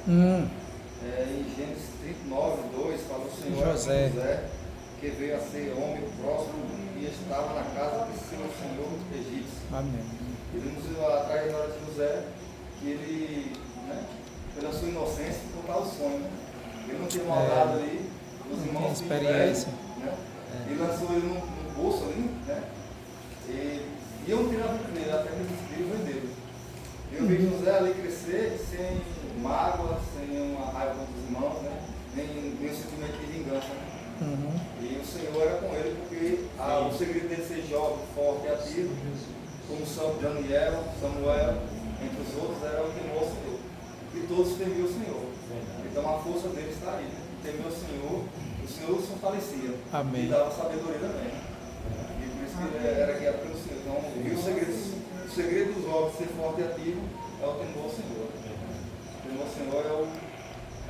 Em Gênesis 39, 2, fala o Senhor José. José, que veio a ser homem próspero e estava na casa de seu senhor egípcio. Amém. Ele nos atrás da história de José, que ele, né, pela sua inocência, contar o sonho. Né? Ele não tinha maldade ali, os irmãos tem experiência. né? E lançou ele no bolso ali, né? E eu não tirava com ele, até que ele decidiu vender. Eu vi José ali crescer sem mágoa, sem uma raiva contra os irmãos, né? nem um sentimento de vingança. Né? E o Senhor era com ele porque o segredo dele ser jovem, forte e ativo, como Daniel, Samuel, entre os outros, era o temor ao Senhor. E todos temiam o Senhor. Então a força dele está aí. Né? Temeu o Senhor se fortalecia. Amém. E dava sabedoria também. E por isso que ele era guiado pelo Senhor. Então, o segredo dos homens ser forte e ativo é o temor ao Senhor. O temor ao Senhor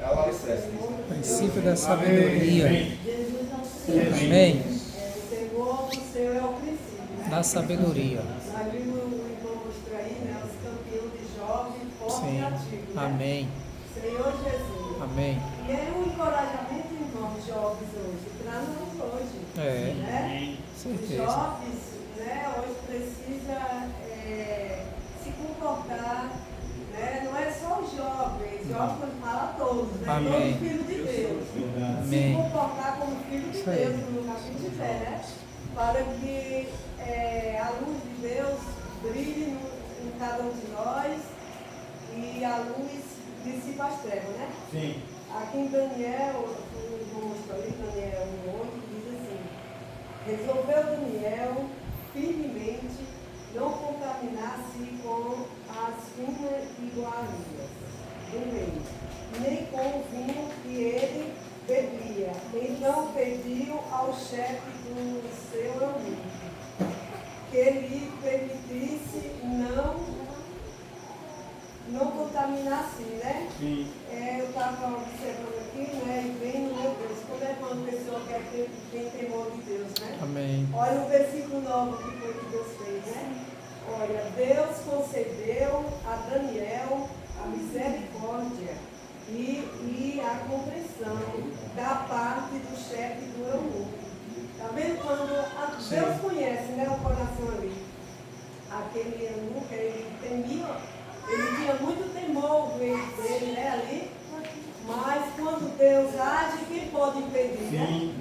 é o alicerce. Princípio da sabedoria. Jesus não se Amém. O Senhor é o princípio, né? Da sabedoria. Nós vimos o irmão mostrou aí, né? Os campeões de jovem, forte e Sim. ativo. Né? Amém. Senhor Jesus. Amém. E é um encorajamento, irmãos, jovens hoje, para nós hoje. É. Né? Os Certeza. jovens, né, hoje precisa se comportar, né? Não é só os jovens, jovens fala todos, né? Amém. Todos filhos de Deus. Amém. Se comportar como filho de Isso aí. Deus, no lugar que estiver, né? Para que a luz de Deus brilhe em cada um de nós e a luz dissipa as trevas, né? Sim. Aqui em Daniel, vamos ali, Daniel 8, diz assim: resolveu Daniel firmemente não contaminar-se com as finas iguarias do rei, nem com o vinho que ele bebia. Então pediu ao chefe do seu eunuco que lhe permitisse não contaminar-se, né? Sim. Eu estava observando aqui, né? E vendo, meu Deus, como é uma pessoa que tem temor de Deus, né? Amém. Olha o versículo 9 que foi que Deus fez, né? Olha, Deus concedeu a Daniel a misericórdia e a compreensão da parte do chefe do eunuco. Está vendo? Quando Deus conhece, né, o coração ali, aquele eunuco, ele temia, ele tinha muito temor dele, né, ali, mas quando Deus age, quem pode impedir, né?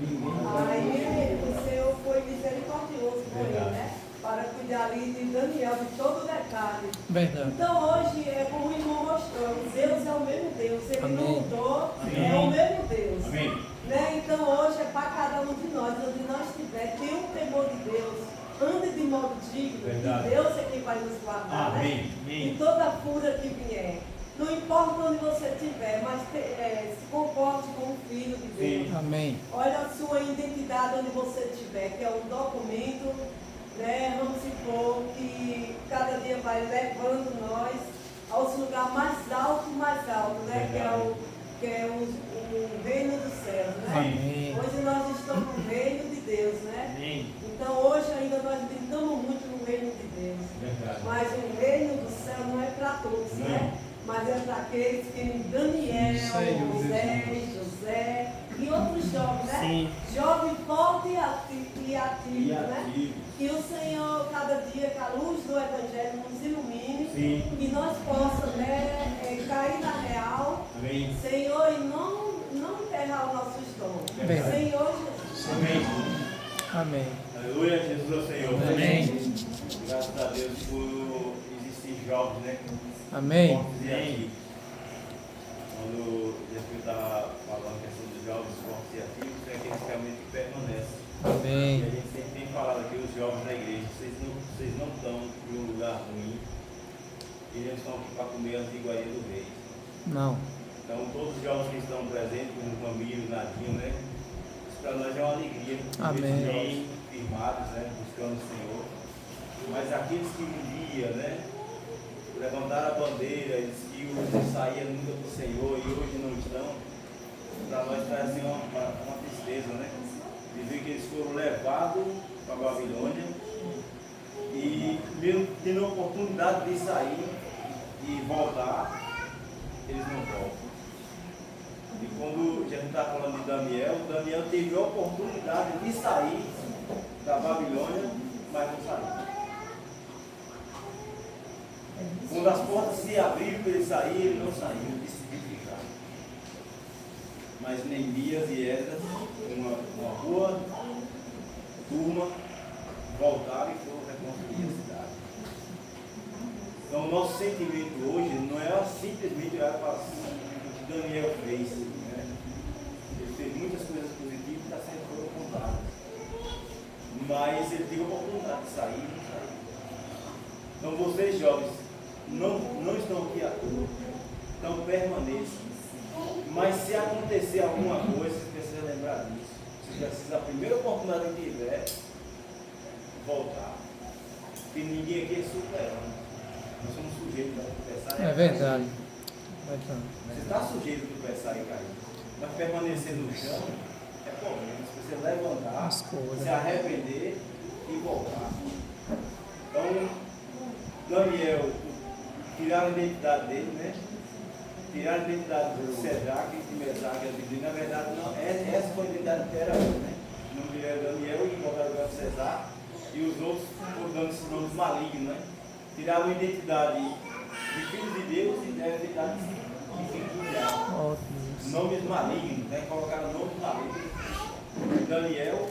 Aí o Senhor foi misericordioso com ele, né? Para cuidar ali de Daniel, de todo o detalhe. Verdade. Então hoje, como o irmão mostrou, Deus é o mesmo Deus, ele Amém. não mudou, é o mesmo Deus. Amém. Né? Então hoje é para cada um de nós, onde nós estiver, tenha um temor de Deus, ande de modo digno, Verdade. e Deus é quem vai nos guardar, Amém. né? Amém. De toda fúria que vier. Não importa onde você estiver, mas se comporte como filho de Deus. Sim. Amém. Olha a sua identidade onde você estiver, que é um documento, né? Vamos supor que cada dia vai levando nós aos lugares mais alto, né? Que é o reino dos céus, né? Amém. Hoje nós estamos no reino de Deus, né? Amém. Então hoje ainda nós tentamos muito no reino de Deus. Verdade. Mas o reino do céu não é para todos, Não. né? Mas é para aqueles que Daniel, Senhor Moisés, José e outros jovens, né? Sim. Jovem forte e ativo, né? ativo. Que o Senhor, cada dia, com a luz do Evangelho, nos ilumine. Sim. E nós possamos, né, cair na real, Amém. Senhor, e não enterrar os nossos dons. Verdade. Senhor Jesus. Amém. Amém. Aleluia, Jesus é o Senhor. Amém. Graças a Deus por esses jovens, né? Amém. Vamos dizer aqui. Quando Jesus estava falando a questão dos jovens fortes e ativos, é aqueles realmente que permanecem. Amém. E a gente sempre tem falado aqui, os jovens da igreja, vocês não estão em um lugar ruim, eles estão aqui para comer as iguarias do rei. Não. Então, todos os jovens que estão presentes, como o Camilo, o Nadinho, né? Isso para nós é uma alegria. Amém. Bem firmados, né? Buscando o Senhor. Mas aqueles que um dia, né? Levantaram a bandeira, eles que não saíam nunca do Senhor e hoje não estão, para nós traz assim, uma tristeza, né? De ver que eles foram levados para a Babilônia e mesmo tendo a oportunidade de sair e voltar, eles não voltam. E quando a gente está falando de Daniel teve a oportunidade de sair da Babilônia, mas não saiu. Quando as portas se abriram para ele sair, ele não saiu, ele decidiu ficar. Mas Neemias e Esdras, uma boa turma, voltaram e foram reconstruir a cidade. Então o nosso sentimento hoje não é simplesmente olhar para o que Daniel fez. Né? Ele fez muitas coisas positivas que está sendo foram contadas. Mas ele teve a oportunidade de sair e não saiu. Então vocês jovens, não estão aqui à toa, então permaneçam. Mas se acontecer alguma coisa, você precisa lembrar disso. Você precisa, a primeira oportunidade que tiver, voltar. Porque ninguém aqui é super-homem. Nós somos sujeitos a tropeçar. É verdade. Você está sujeito a tropeçar e cair. Mas permanecer no chão é problema. Se você levantar, se arrepender e voltar. Então, Daniel, tiraram a identidade dele, né? Tiraram a identidade de Sedraque, de Mesaque e Abednego. Na verdade, não, essa foi a identidade que era ele, né? O nome dele era Daniel e botaram o nome Cesar. E os outros foram dando esses nomes malignos, né? Tiraram a identidade de filhos de Deus e deram a identidade de filhos do diabo. Nomes malignos, né? Colocaram nomes malignos. Daniel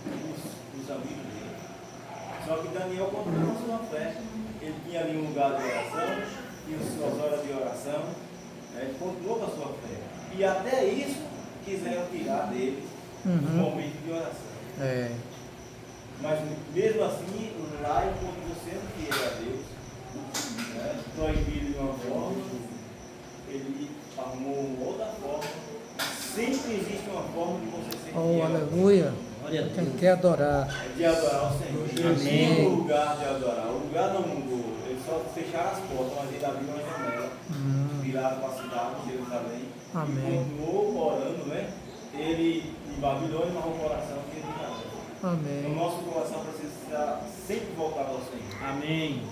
e os amigos dele. Só que Daniel continuou a sua fé. Ele tinha ali um lugar de oração, tinha suas horas de oração, né? Ele continuou com a sua fé. E até isso quiseram tirar dele o momento de oração. É. Mas mesmo assim, lá ele continuou sendo fiel a Deus, né? Proibido de uma forma, ele arrumou uma outra forma. Sempre existe uma forma de você ser fiel. Aleluia. Quem quer adorar. É de adorar o Senhor. Amém. O lugar de adorar. O lugar não mudou. Eles só fecharam as portas, mas ele abriu uma janela. Viraram para a cidade de Jerusalém. Amém. E continuou orando, né? Ele de Babilônia, mas o coração de Jerusalém. Amém. O nosso coração precisa sempre voltar ao Senhor. Amém.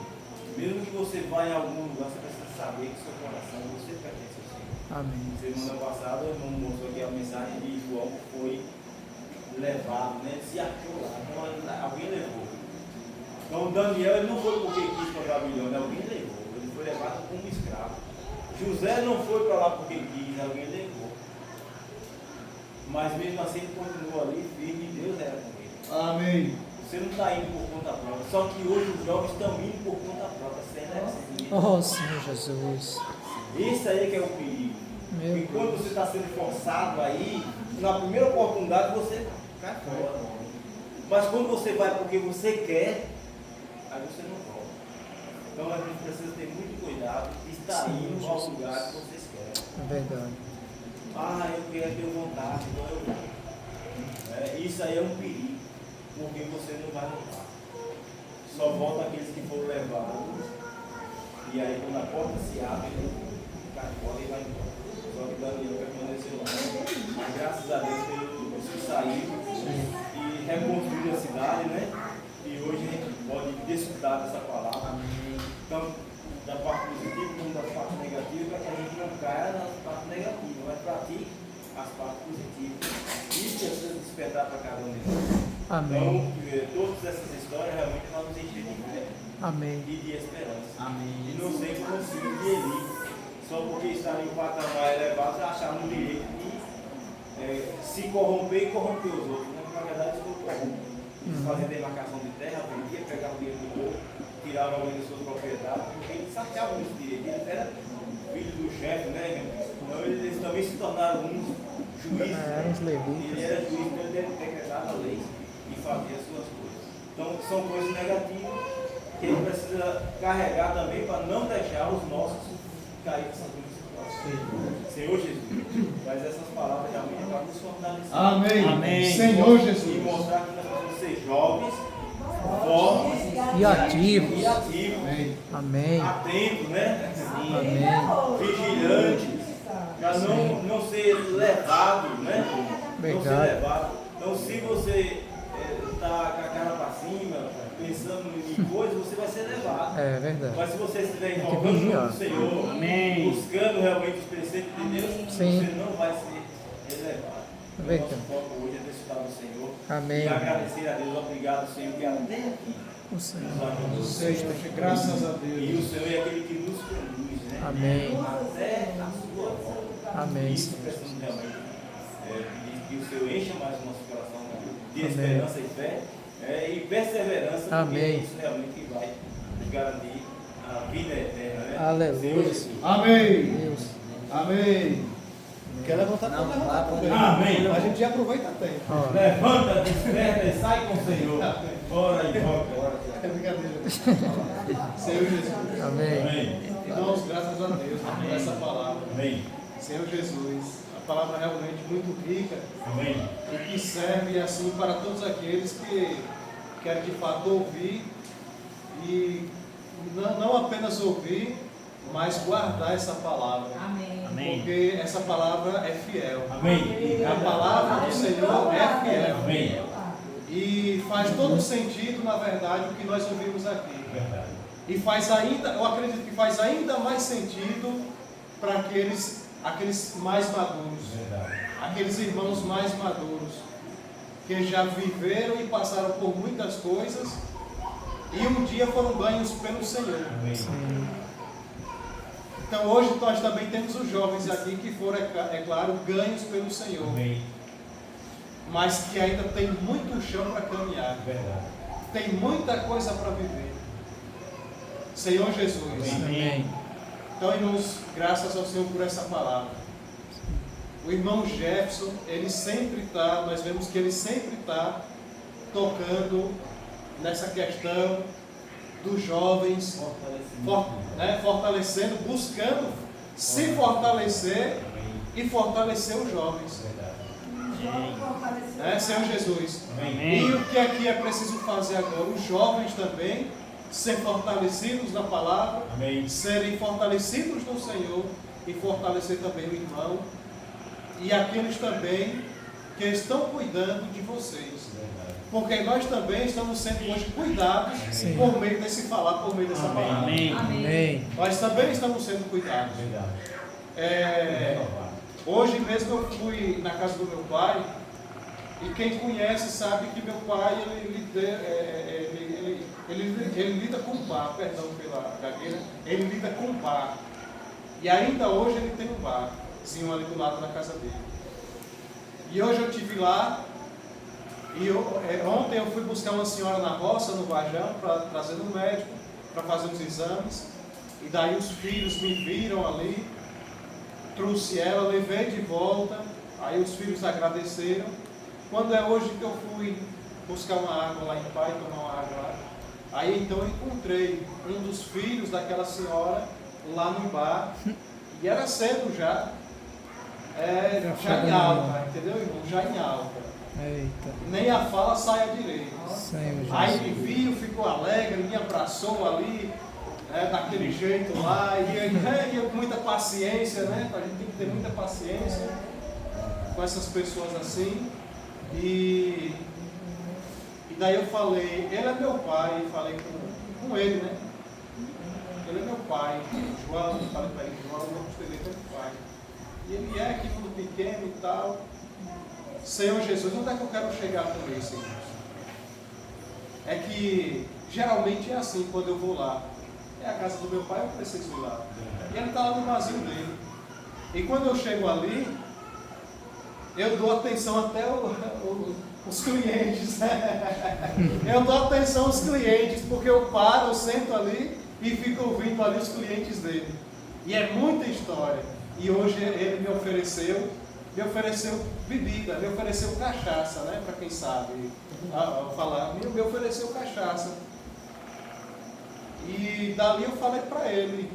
Mesmo que você vá em algum lugar, você precisa saber que seu coração, você pertence ao Senhor. Amém. Semana passada, o irmão mostrou aqui a mensagem de João que foi levado, né? Ele se achou lá, então alguém levou. Então Daniel ele não foi porque quis para a Babilônia, alguém levou. Ele foi levado como escravo. José não foi para lá porque quis, alguém levou. Mas mesmo assim ele continuou ali firme e Deus era com ele. Amém. Você não está indo por conta própria. Só que hoje os jovens estão indo por conta própria, sem ninguém. Oh, Senhor Jesus. Isso aí é que é o perigo. Meu e quando você está sendo forçado aí, na primeira oportunidade você cai fora. Mas quando você vai porque você quer, aí você não volta. Então a gente precisa ter muito cuidado de estar indo ao lugar que vocês querem. É verdade. Ah, eu quero ter vontade, então eu vou. Isso aí é um perigo, porque você não vai voltar. Só volta aqueles que foram levados. E aí quando a porta se abre, ele cai fora e vai embora. Só que Daniel permaneceu lá. Mas graças a Deus ele conseguiu sair e reconstruir a cidade, né? E hoje a gente pode desfrutar dessa palavra. Então, da parte positiva como da parte negativa, para que a gente não caia nas partes negativas, mas pratique as partes positivas. Isso precisa despertar para cada um de nós. Amém. Então, todas essas histórias realmente vão nos encher de fé. Amém. E de esperança. Amém. E não ser consigo de Eli, só porque está em um patamar elevado, achar no direito de se corromper e corromper os outros. Né? Na verdade, isso foi corromper. Eles faziam demarcação de terra, vendia, pegavam o dinheiro do povo, tiravam alguém da sua propriedade, porque eles saqueavam esse direito. Eles eram filhos do chefe, né? Então eles também se tornaram uns juízes. Ele era juiz, então ele decretava a lei e fazia as suas coisas. Então são coisas negativas que ele precisa carregar também para não deixar os nossos cair nessa situação. Senhor Jesus, mas essas palavras realmente para nos fortalecer. Amém. Amém. Senhor Jesus. E mostrar que nós podemos ser jovens, fortes E ativos. e ativos. Amém. Atentos, né? Amém. Vigilantes. Para não ser levado, né? Não ser Verdade. levado. Então, se você está com a cara para cima, pensando em coisas, você vai ser levado. É verdade. Mas se você estiver que invocando o nome vigiar. do Senhor, Amém. buscando realmente os preceitos de Deus, Sim. você não vai ser elevado. É O verdade. nosso foco hoje é desfrutar do Senhor. Amém. E agradecer a Deus. Obrigado, Senhor, que até aqui O Senhor. nos ajudou. Senhor, graças a E Deus. o Senhor é aquele que nos conduz, né? Amém. Até a sua volta. Amém, Isso Senhor. precisamos realmente pedir que o Senhor encha mais o nosso coração de Amém. esperança e fé e perseverança, porque Amém. isso realmente vai nos garantir a vida eterna, né? Aleluia. Senhor Jesus. Amém. Deus. Amém. Quer levantar? Pode levantar também. Amém. A gente já aproveita tempo. Ó, Levanta, desperta e sai com o Senhor. Ora e volta. É brincadeira. Senhor Jesus. Amém. Amém. Irmãos, graças a Deus por essa palavra. Amém. Senhor Jesus, a palavra é realmente muito rica Amém. e que serve assim para todos aqueles que querem de fato ouvir e não apenas ouvir, mas guardar essa palavra. Amém. Porque essa palavra é fiel. Amém. A palavra do Senhor é fiel. Amém. E faz todo sentido, na verdade, o que nós ouvimos aqui. Verdade. E faz ainda, eu acredito que faz ainda mais sentido para aqueles mais maduros, Verdade. aqueles irmãos mais maduros, que já viveram e passaram por muitas coisas e um dia foram ganhos pelo Senhor. Amém. Então hoje nós também temos os jovens aqui que foram, é claro, ganhos pelo Senhor, Amém. mas que ainda tem muito chão para caminhar, Verdade. tem muita coisa para viver. Senhor Jesus. Amém. Então, irmãos, graças ao Senhor por essa palavra. O irmão Jefferson, ele sempre está, nós vemos que ele sempre está tocando nessa questão dos jovens, fortalecendo, buscando se fortalecer e fortalecer os jovens. Senhor Jesus. Amém. E o que aqui é preciso fazer agora? Os jovens também ser fortalecidos na palavra, Amém. serem fortalecidos no Senhor e fortalecer também o irmão e aqueles também que estão cuidando de vocês. Porque nós também estamos sendo hoje cuidados por meio desse falar, por meio dessa palavra. Amém. Nós também estamos sendo cuidados. Hoje mesmo eu fui na casa do meu pai e quem conhece sabe que meu pai ele lida com bar, perdão pela gagueira, ele lida com bar. E ainda hoje ele tem um barzinho ali do lado da casa dele. E hoje eu estive lá e ontem eu fui buscar uma senhora na roça, no Vajão, para trazer no médico, para fazer os exames. E daí os filhos me viram ali, trouxe ela, levei de volta, aí os filhos agradeceram. Quando é hoje que eu fui buscar uma água lá em Pai, tomar uma água lá, aí então eu encontrei um dos filhos daquela senhora lá no bar, e era cedo já em alta, entendeu, irmão? Já em alta. Eita. Nem a fala saia direito. Senhor Aí Jesus. me viu, ficou alegre, me abraçou ali, daquele jeito lá, e com muita paciência, né? A gente tem que ter muita paciência com essas pessoas assim. E daí eu falei, ele é meu pai, falei com ele, né? Ele é meu pai, João, falei para ele, João, eu gostei dele, é meu pai. E ele é aqui mundo pequeno e tal. Senhor Jesus, onde é que eu quero chegar com isso, irmãos? É que geralmente é assim quando eu vou lá. É a casa do meu pai, eu preciso ir lá. E ele está lá no vazio dele. E quando eu chego ali, eu dou atenção até Os clientes. Eu dou atenção aos clientes, porque eu paro, eu sento ali e fico ouvindo ali os clientes dele. E é muita história. E hoje ele me ofereceu bebida, me ofereceu cachaça, né? Para quem sabe falar, me ofereceu cachaça. E dali eu falei para ele,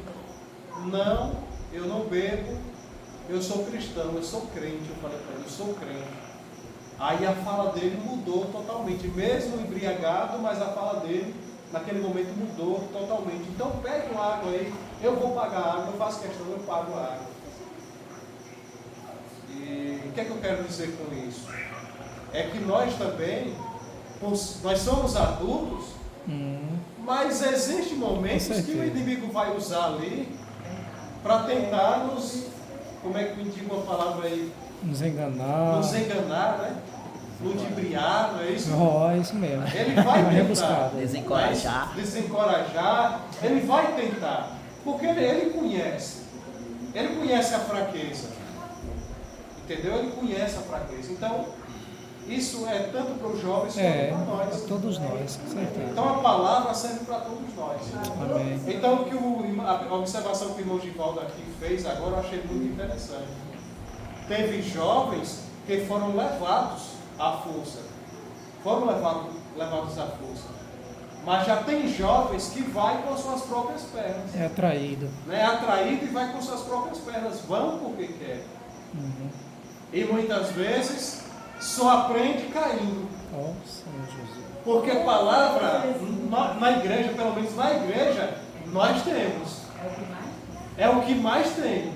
não, eu não bebo, eu sou cristão, eu sou crente. Eu falei para ele, eu sou crente. Aí a fala dele mudou totalmente, mesmo embriagado, mas a fala dele naquele momento mudou totalmente. Então pede uma água aí, eu vou pagar a água, eu faço questão, eu pago a água. E o que é que eu quero dizer com isso? É que nós também, nós somos adultos, mas existem momentos que o inimigo vai usar ali para tentar nos, como é que me diga uma palavra aí? Nos enganar, né? Ludibriar, não é isso? É isso mesmo. Ele vai tentar Desencorajar. Ele vai tentar, porque ele conhece a fraqueza, entendeu? Ele conhece a fraqueza. Então, isso é tanto para os jovens quanto para nós. Para todos nós, com certeza. Então a palavra serve para todos nós. Amém. Então a observação que o irmão Givaldo aqui fez agora eu achei muito interessante. Teve jovens que foram levados à força. Foram levados à força. Mas já tem jovens que vai com as suas próprias pernas. É atraído. É atraído e vai com suas próprias pernas. Vão porque quer. E muitas vezes só aprende caindo. Senhor Jesus. Porque a palavra, na igreja, pelo menos na igreja, nós temos. É o que mais tem.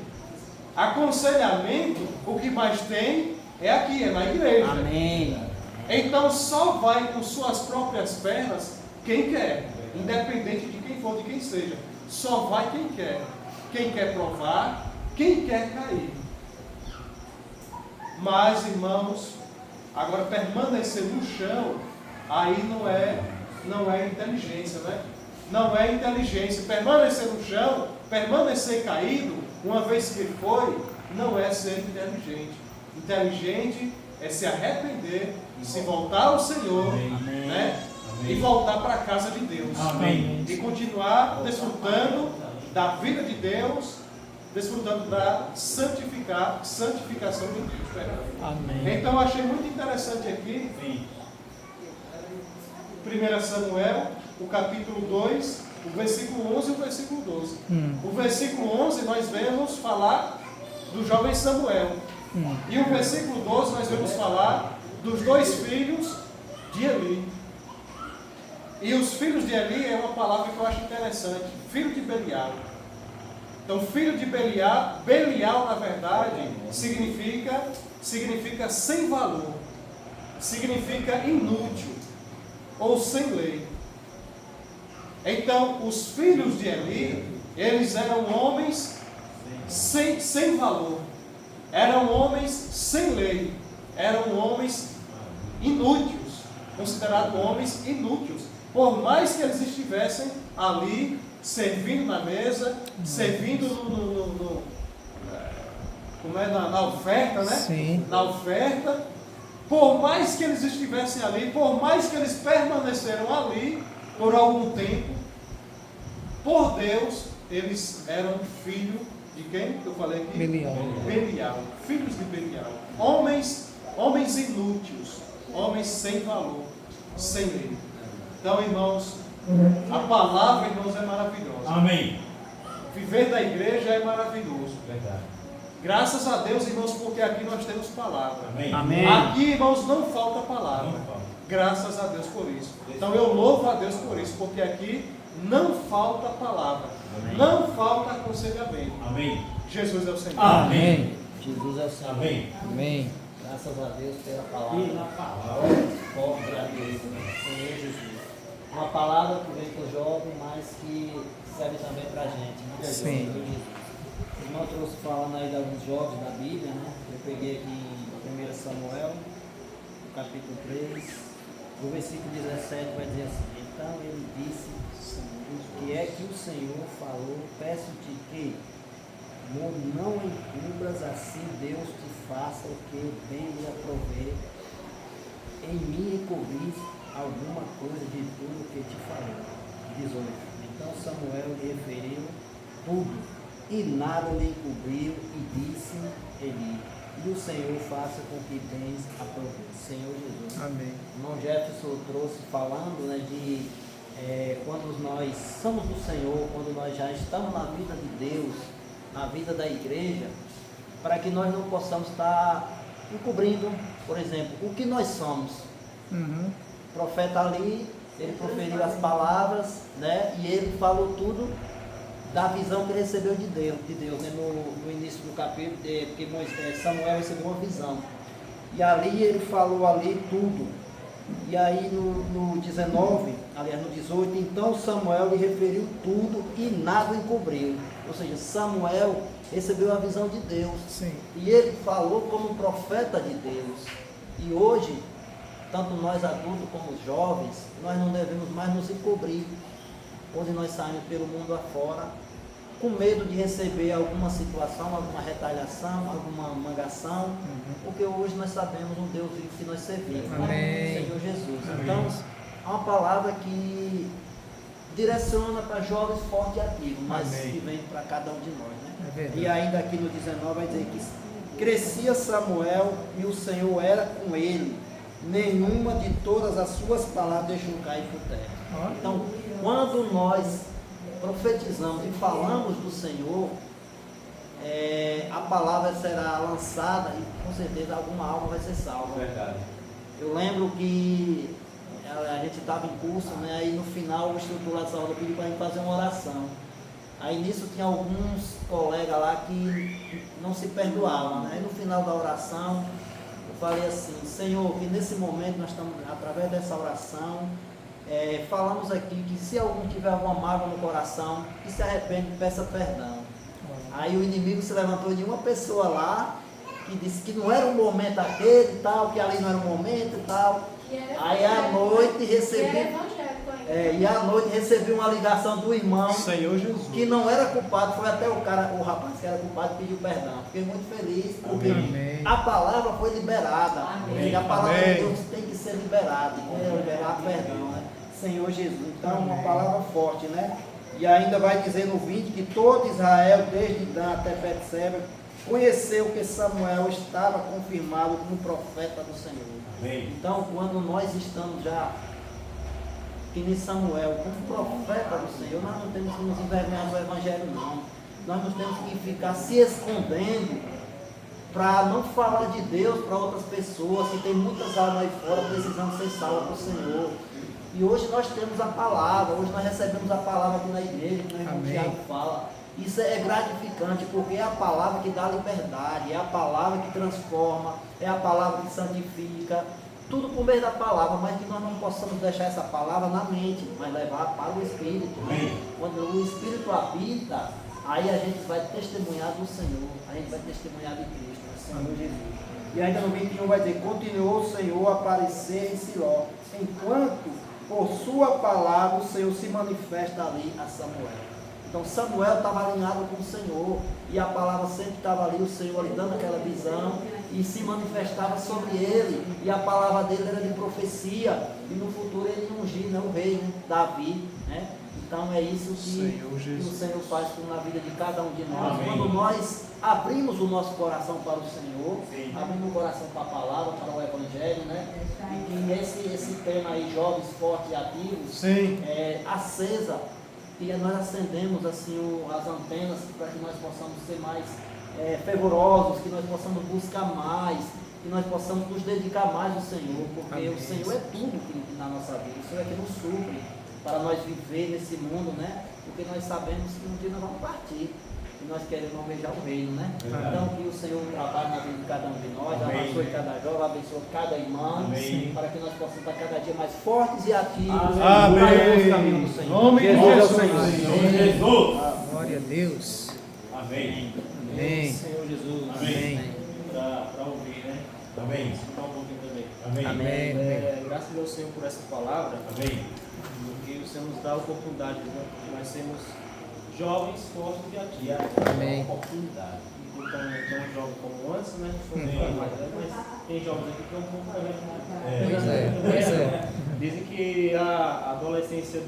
Aconselhamento, o que mais tem é aqui, é na igreja. Amém. Então só vai com suas próprias pernas quem quer, independente de quem for, de quem seja. Só vai quem quer. Quem quer provar, quem quer cair. Mas, irmãos, agora permanecer no chão, aí não é inteligência, né? Não é inteligência. Permanecer no chão, permanecer caído, uma vez que foi, não é ser inteligente. Inteligente é se arrepender, se voltar ao Senhor, né? E voltar para a casa de Deus. Amém. E continuar desfrutando da vida de Deus, desfrutando da santificação de Deus. Amém. Então eu achei muito interessante aqui, 1 Samuel, o capítulo 2, o versículo 11 e o versículo 12. O versículo 11 nós vemos falar do jovem Samuel. E o versículo 12 nós vemos falar dos dois filhos de Eli. E os filhos de Eli é uma palavra que eu acho interessante. Filho de Belial. Então, filho de Belial, Belial na verdade significa sem valor, significa inútil ou sem lei. Então, os filhos de Eli, eles eram homens sem valor, eram homens sem lei, eram homens inúteis, considerados homens inúteis, por mais que eles estivessem ali servindo na mesa, servindo na oferta, né? Sim. Na oferta, por mais que eles estivessem ali, por mais que eles permaneceram ali por algum tempo, por Deus, eles eram filhos de quem? Eu falei aqui? Belial. Filhos de Belial. Homens inúteis, homens sem valor, sem lei. Então, irmãos, a palavra, irmãos, é maravilhosa. Amém. Viver da igreja é maravilhoso. Verdade. Graças a Deus, irmãos, porque aqui nós temos palavra. Amém. Amém. Aqui, irmãos, não falta palavra. Não falta. Graças a Deus por isso. Então eu louvo a Deus por isso, porque aqui não falta palavra. Amém. Não falta aconselhamento. Amém. Jesus é o Senhor. Amém. Jesus é o Senhor. Amém. Amém. Graças a Deus pela palavra. E na palavra. Forte a Deus, Senhor Jesus. Uma palavra que vem para o jovem, mas que serve também para a gente. Sim. O irmão trouxe falando aí de alguns jovens da Bíblia, né? Eu peguei aqui em 1 Samuel, no capítulo 3, o versículo 17 vai dizer assim: então ele disse, o que é que o Senhor falou, peço-te que não encubras, assim Deus te faça o que bem lhe aprover. em mim encobris alguma coisa de tudo que te falei. 18. Então Samuel lhe referiu tudo, e nada lhe encobriu, e disse Eli: e o Senhor faça com que tens aproveito. Senhor Jesus. Amém. O irmão Jefferson trouxe falando, né, de quando nós somos do Senhor, quando nós já estamos na vida de Deus, na vida da igreja, para que nós não possamos estar encobrindo, por exemplo, o que nós somos. Uhum. O profeta ali, ele proferiu as palavras, né, e ele falou tudo da visão que ele recebeu de Deus, né, no início do capítulo, porque Samuel recebeu uma visão. E ali ele falou ali tudo. E aí no 19, aliás no 18, então Samuel lhe referiu tudo e nada encobriu. Ou seja, Samuel recebeu a visão de Deus. Sim. E ele falou como profeta de Deus. E hoje, tanto nós adultos como os jovens, nós não devemos mais nos encobrir, onde nós saímos pelo mundo afora, com medo de receber alguma situação, alguma retaliação, alguma mangação, porque hoje nós sabemos um Deus vivo que nós servimos, Amém. Senhor Jesus. Amém. Então, é uma palavra que direciona para jovens fortes e ativos, mas Amém. que vem para cada um de nós, né? É verdade. E ainda aqui no 19 vai dizer que crescia Samuel e o Senhor era com ele, nenhuma de todas as suas palavras deixou cair por terra. Então, quando nós profetizamos e falamos do Senhor, a palavra será lançada e com certeza alguma alma vai ser salva. Verdade. Eu lembro que a gente estava em curso, né, aí no final o instrutor da saúde pediu para a gente fazer uma oração. Aí nisso tinha alguns colegas lá que não se perdoavam, né? Aí no final da oração eu falei assim: Senhor, que nesse momento nós estamos, através dessa oração, falamos aqui que se algum tiver alguma mágoa no coração, que se arrepende e peça perdão. Aí o inimigo se levantou de uma pessoa lá, que disse que não era o momento aquele e tal, que ali não era o momento e tal. Aí à noite recebi uma ligação do irmão, Senhor Jesus, que não era culpado, foi até o rapaz que era culpado pediu perdão. Fiquei muito feliz porque Amém. a palavra foi liberada. Amém. E a palavra Amém. de Deus tem que ser liberada, liberar perdão, né? Senhor Jesus. Então, uma palavra forte, né? E ainda vai dizer no 20 que todo Israel, desde Dan até Betseba, conheceu que Samuel estava confirmado como profeta do Senhor. Amém. Então, quando nós estamos já, que nem Samuel, como profeta do Senhor, nós não temos que nos envergonhar do Evangelho, não. Nós não temos que ficar se escondendo para não falar de Deus para outras pessoas, que tem muitas almas aí fora precisando ser salvas do Senhor. E hoje nós temos a palavra, hoje nós recebemos a palavra aqui na igreja, que o irmão Tiago fala. Isso é gratificante, porque é a palavra que dá liberdade, é a palavra que transforma, é a palavra que santifica, tudo por meio da palavra, mas que nós não possamos deixar essa palavra na mente, mas levar para o Espírito. Quando o Espírito habita, aí a gente vai testemunhar do Senhor, a gente vai testemunhar de Cristo, do Senhor Jesus. E ainda no 21 vai dizer: continuou o Senhor a aparecer em Siló, enquanto por sua palavra o Senhor se manifesta ali a Samuel. Então Samuel estava alinhado com o Senhor, e a palavra sempre estava ali, o Senhor lhe dando aquela visão, e se manifestava sobre ele, e a palavra dele era de profecia, e no futuro ele ia ungir, né, o rei, né, Davi, né? Então é isso que o Senhor faz na vida de cada um de nós. Amém. Quando nós abrimos o nosso coração para o Senhor, abrimos o coração para a palavra, para o Evangelho, né? E que esse tema aí, jovens fortes e ativos, acesa, e nós acendemos assim as antenas para que nós possamos ser mais fervorosos, que nós possamos buscar mais, que nós possamos nos dedicar mais ao Senhor, porque Amém. o Senhor é tudo na nossa vida, o Senhor é que nos supre para nós viver nesse mundo, né? Porque nós sabemos que um dia nós vamos partir e nós queremos almejar o reino, né? Então que o Senhor trabalhe na vida de cada um de nós, abençoe cada jovem, abençoe cada irmão, para que nós possamos estar cada dia mais fortes e ativos no caminho do Senhor. Nome de Jesus é o Jesus. Senhor. Jesus. Glória a Deus. Amém. Amém. Senhor Jesus. Amém. Para ouvir, né? Amém. Escutar um pouquinho também. Amém. Amém. Graças ao Senhor por essa palavra, Amém. porque o Senhor nos dá a oportunidade, né? De nós sermos jovens fortes de ativo. Amém. Oportunidade. Então, tão jovem como antes, né? A gente foi mais, né? Mas tem jovens aqui que estão um pouco mais velhos, né? Pois é. Dizem que a adolescência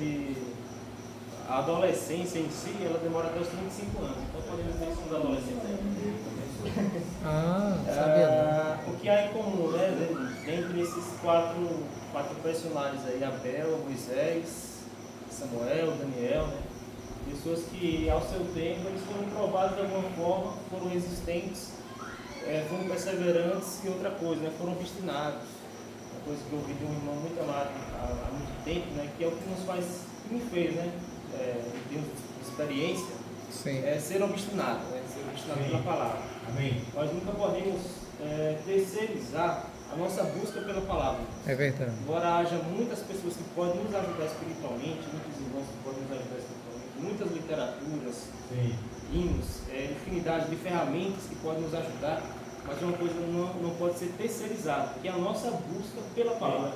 em si, ela demora até os 35 anos. Então podemos ver isso com os adolescentes aí. Ah, sabia O que há em comum, né? Dentre esses quatro personagens aí, Abel, Moisés, Samuel, Daniel, né? Pessoas que ao seu tempo eles foram provados de alguma forma, foram resistentes, foram perseverantes e outra coisa, né? Foram obstinados. Uma coisa que eu ouvi de um irmão muito amado há muito tempo, né? Que é o que nos faz, que me fez, né? Em termos de experiência, Sim. ser obstinado, né? Ser obstinado pela palavra. Amém. Nós nunca podemos terceirizar a nossa busca pela palavra. É verdade. Embora haja muitas pessoas que podem nos ajudar espiritualmente, muitos irmãos que podem nos ajudar espiritualmente, muitas literaturas, Sim. hinos, infinidade de ferramentas que podem nos ajudar, mas uma coisa não pode ser terceirizada, que é a nossa busca pela palavra.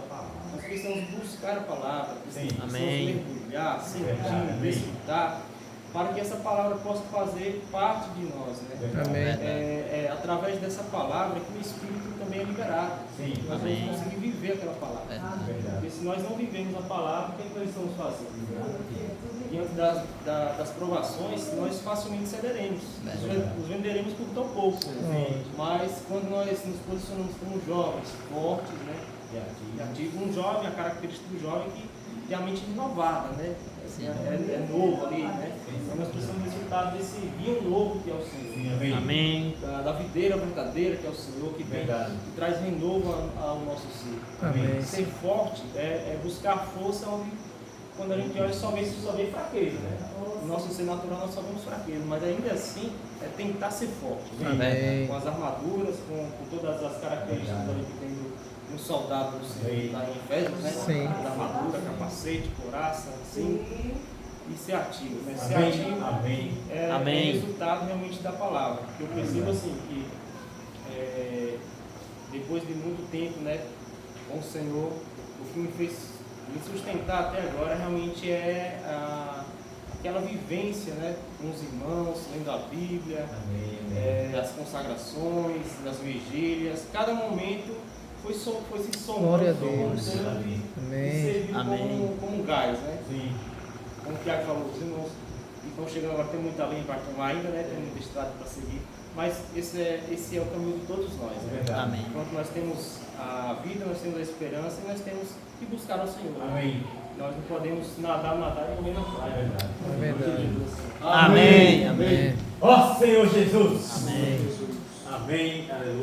Nós precisamos buscar a palavra, precisamos mergulhar, sentir, desfrutar, para que essa palavra possa fazer parte de nós, né? Amém. Através dessa palavra que o Espírito também é liberado. Sim. Nós vamos conseguir viver aquela palavra. Porque se nós não vivemos a palavra, o que nós estamos fazendo? Diante das provações, nós facilmente cederemos. Nos venderemos por tão pouco. Mas quando nós nos posicionamos como jovens, fortes, né? Um jovem, a característica do jovem que tem a mente renovada, né? É novo ali, né? Então nós precisamos desfrutar desse vinho novo que é o Senhor. Amém. Da videira verdadeira que é o Senhor, que traz renovo ao nosso ser. Amém. Ser forte é buscar força onde, quando a gente olha, só vê fraqueza, né? No nosso ser natural nós só vemos fraqueza, mas ainda assim é tentar ser forte. Amém. Com as armaduras, com todas as características ali que tem um soldado do Senhor, está em Efésios, né? Sim. Da armadura, capacete, couraça, assim, e ser ativo, né? Ser Amém. ativo Amém. é resultado realmente da palavra. Eu percebo assim que depois de muito tempo, né, com o Senhor, o que me fez me sustentar até agora realmente é aquela vivência, né, com os irmãos, lendo a Bíblia, as consagrações, as vigílias, cada momento foi se somando, Glória a Deus. e Amém. serviu como um gás, né? Sim. Como o Tiago falou, os irmãos estão chegando agora, tem muita lenha para tomar ainda, né? Tem muita estrada para seguir, mas esse é o caminho de todos nós, né? Amém. Enquanto nós temos a vida, nós temos a esperança e nós temos que buscar o Senhor. Amém. Nós não podemos nadar e morrer na praia. É verdade. Amém. Amém. Ó Senhor Jesus. Amém. Amém. Aleluia.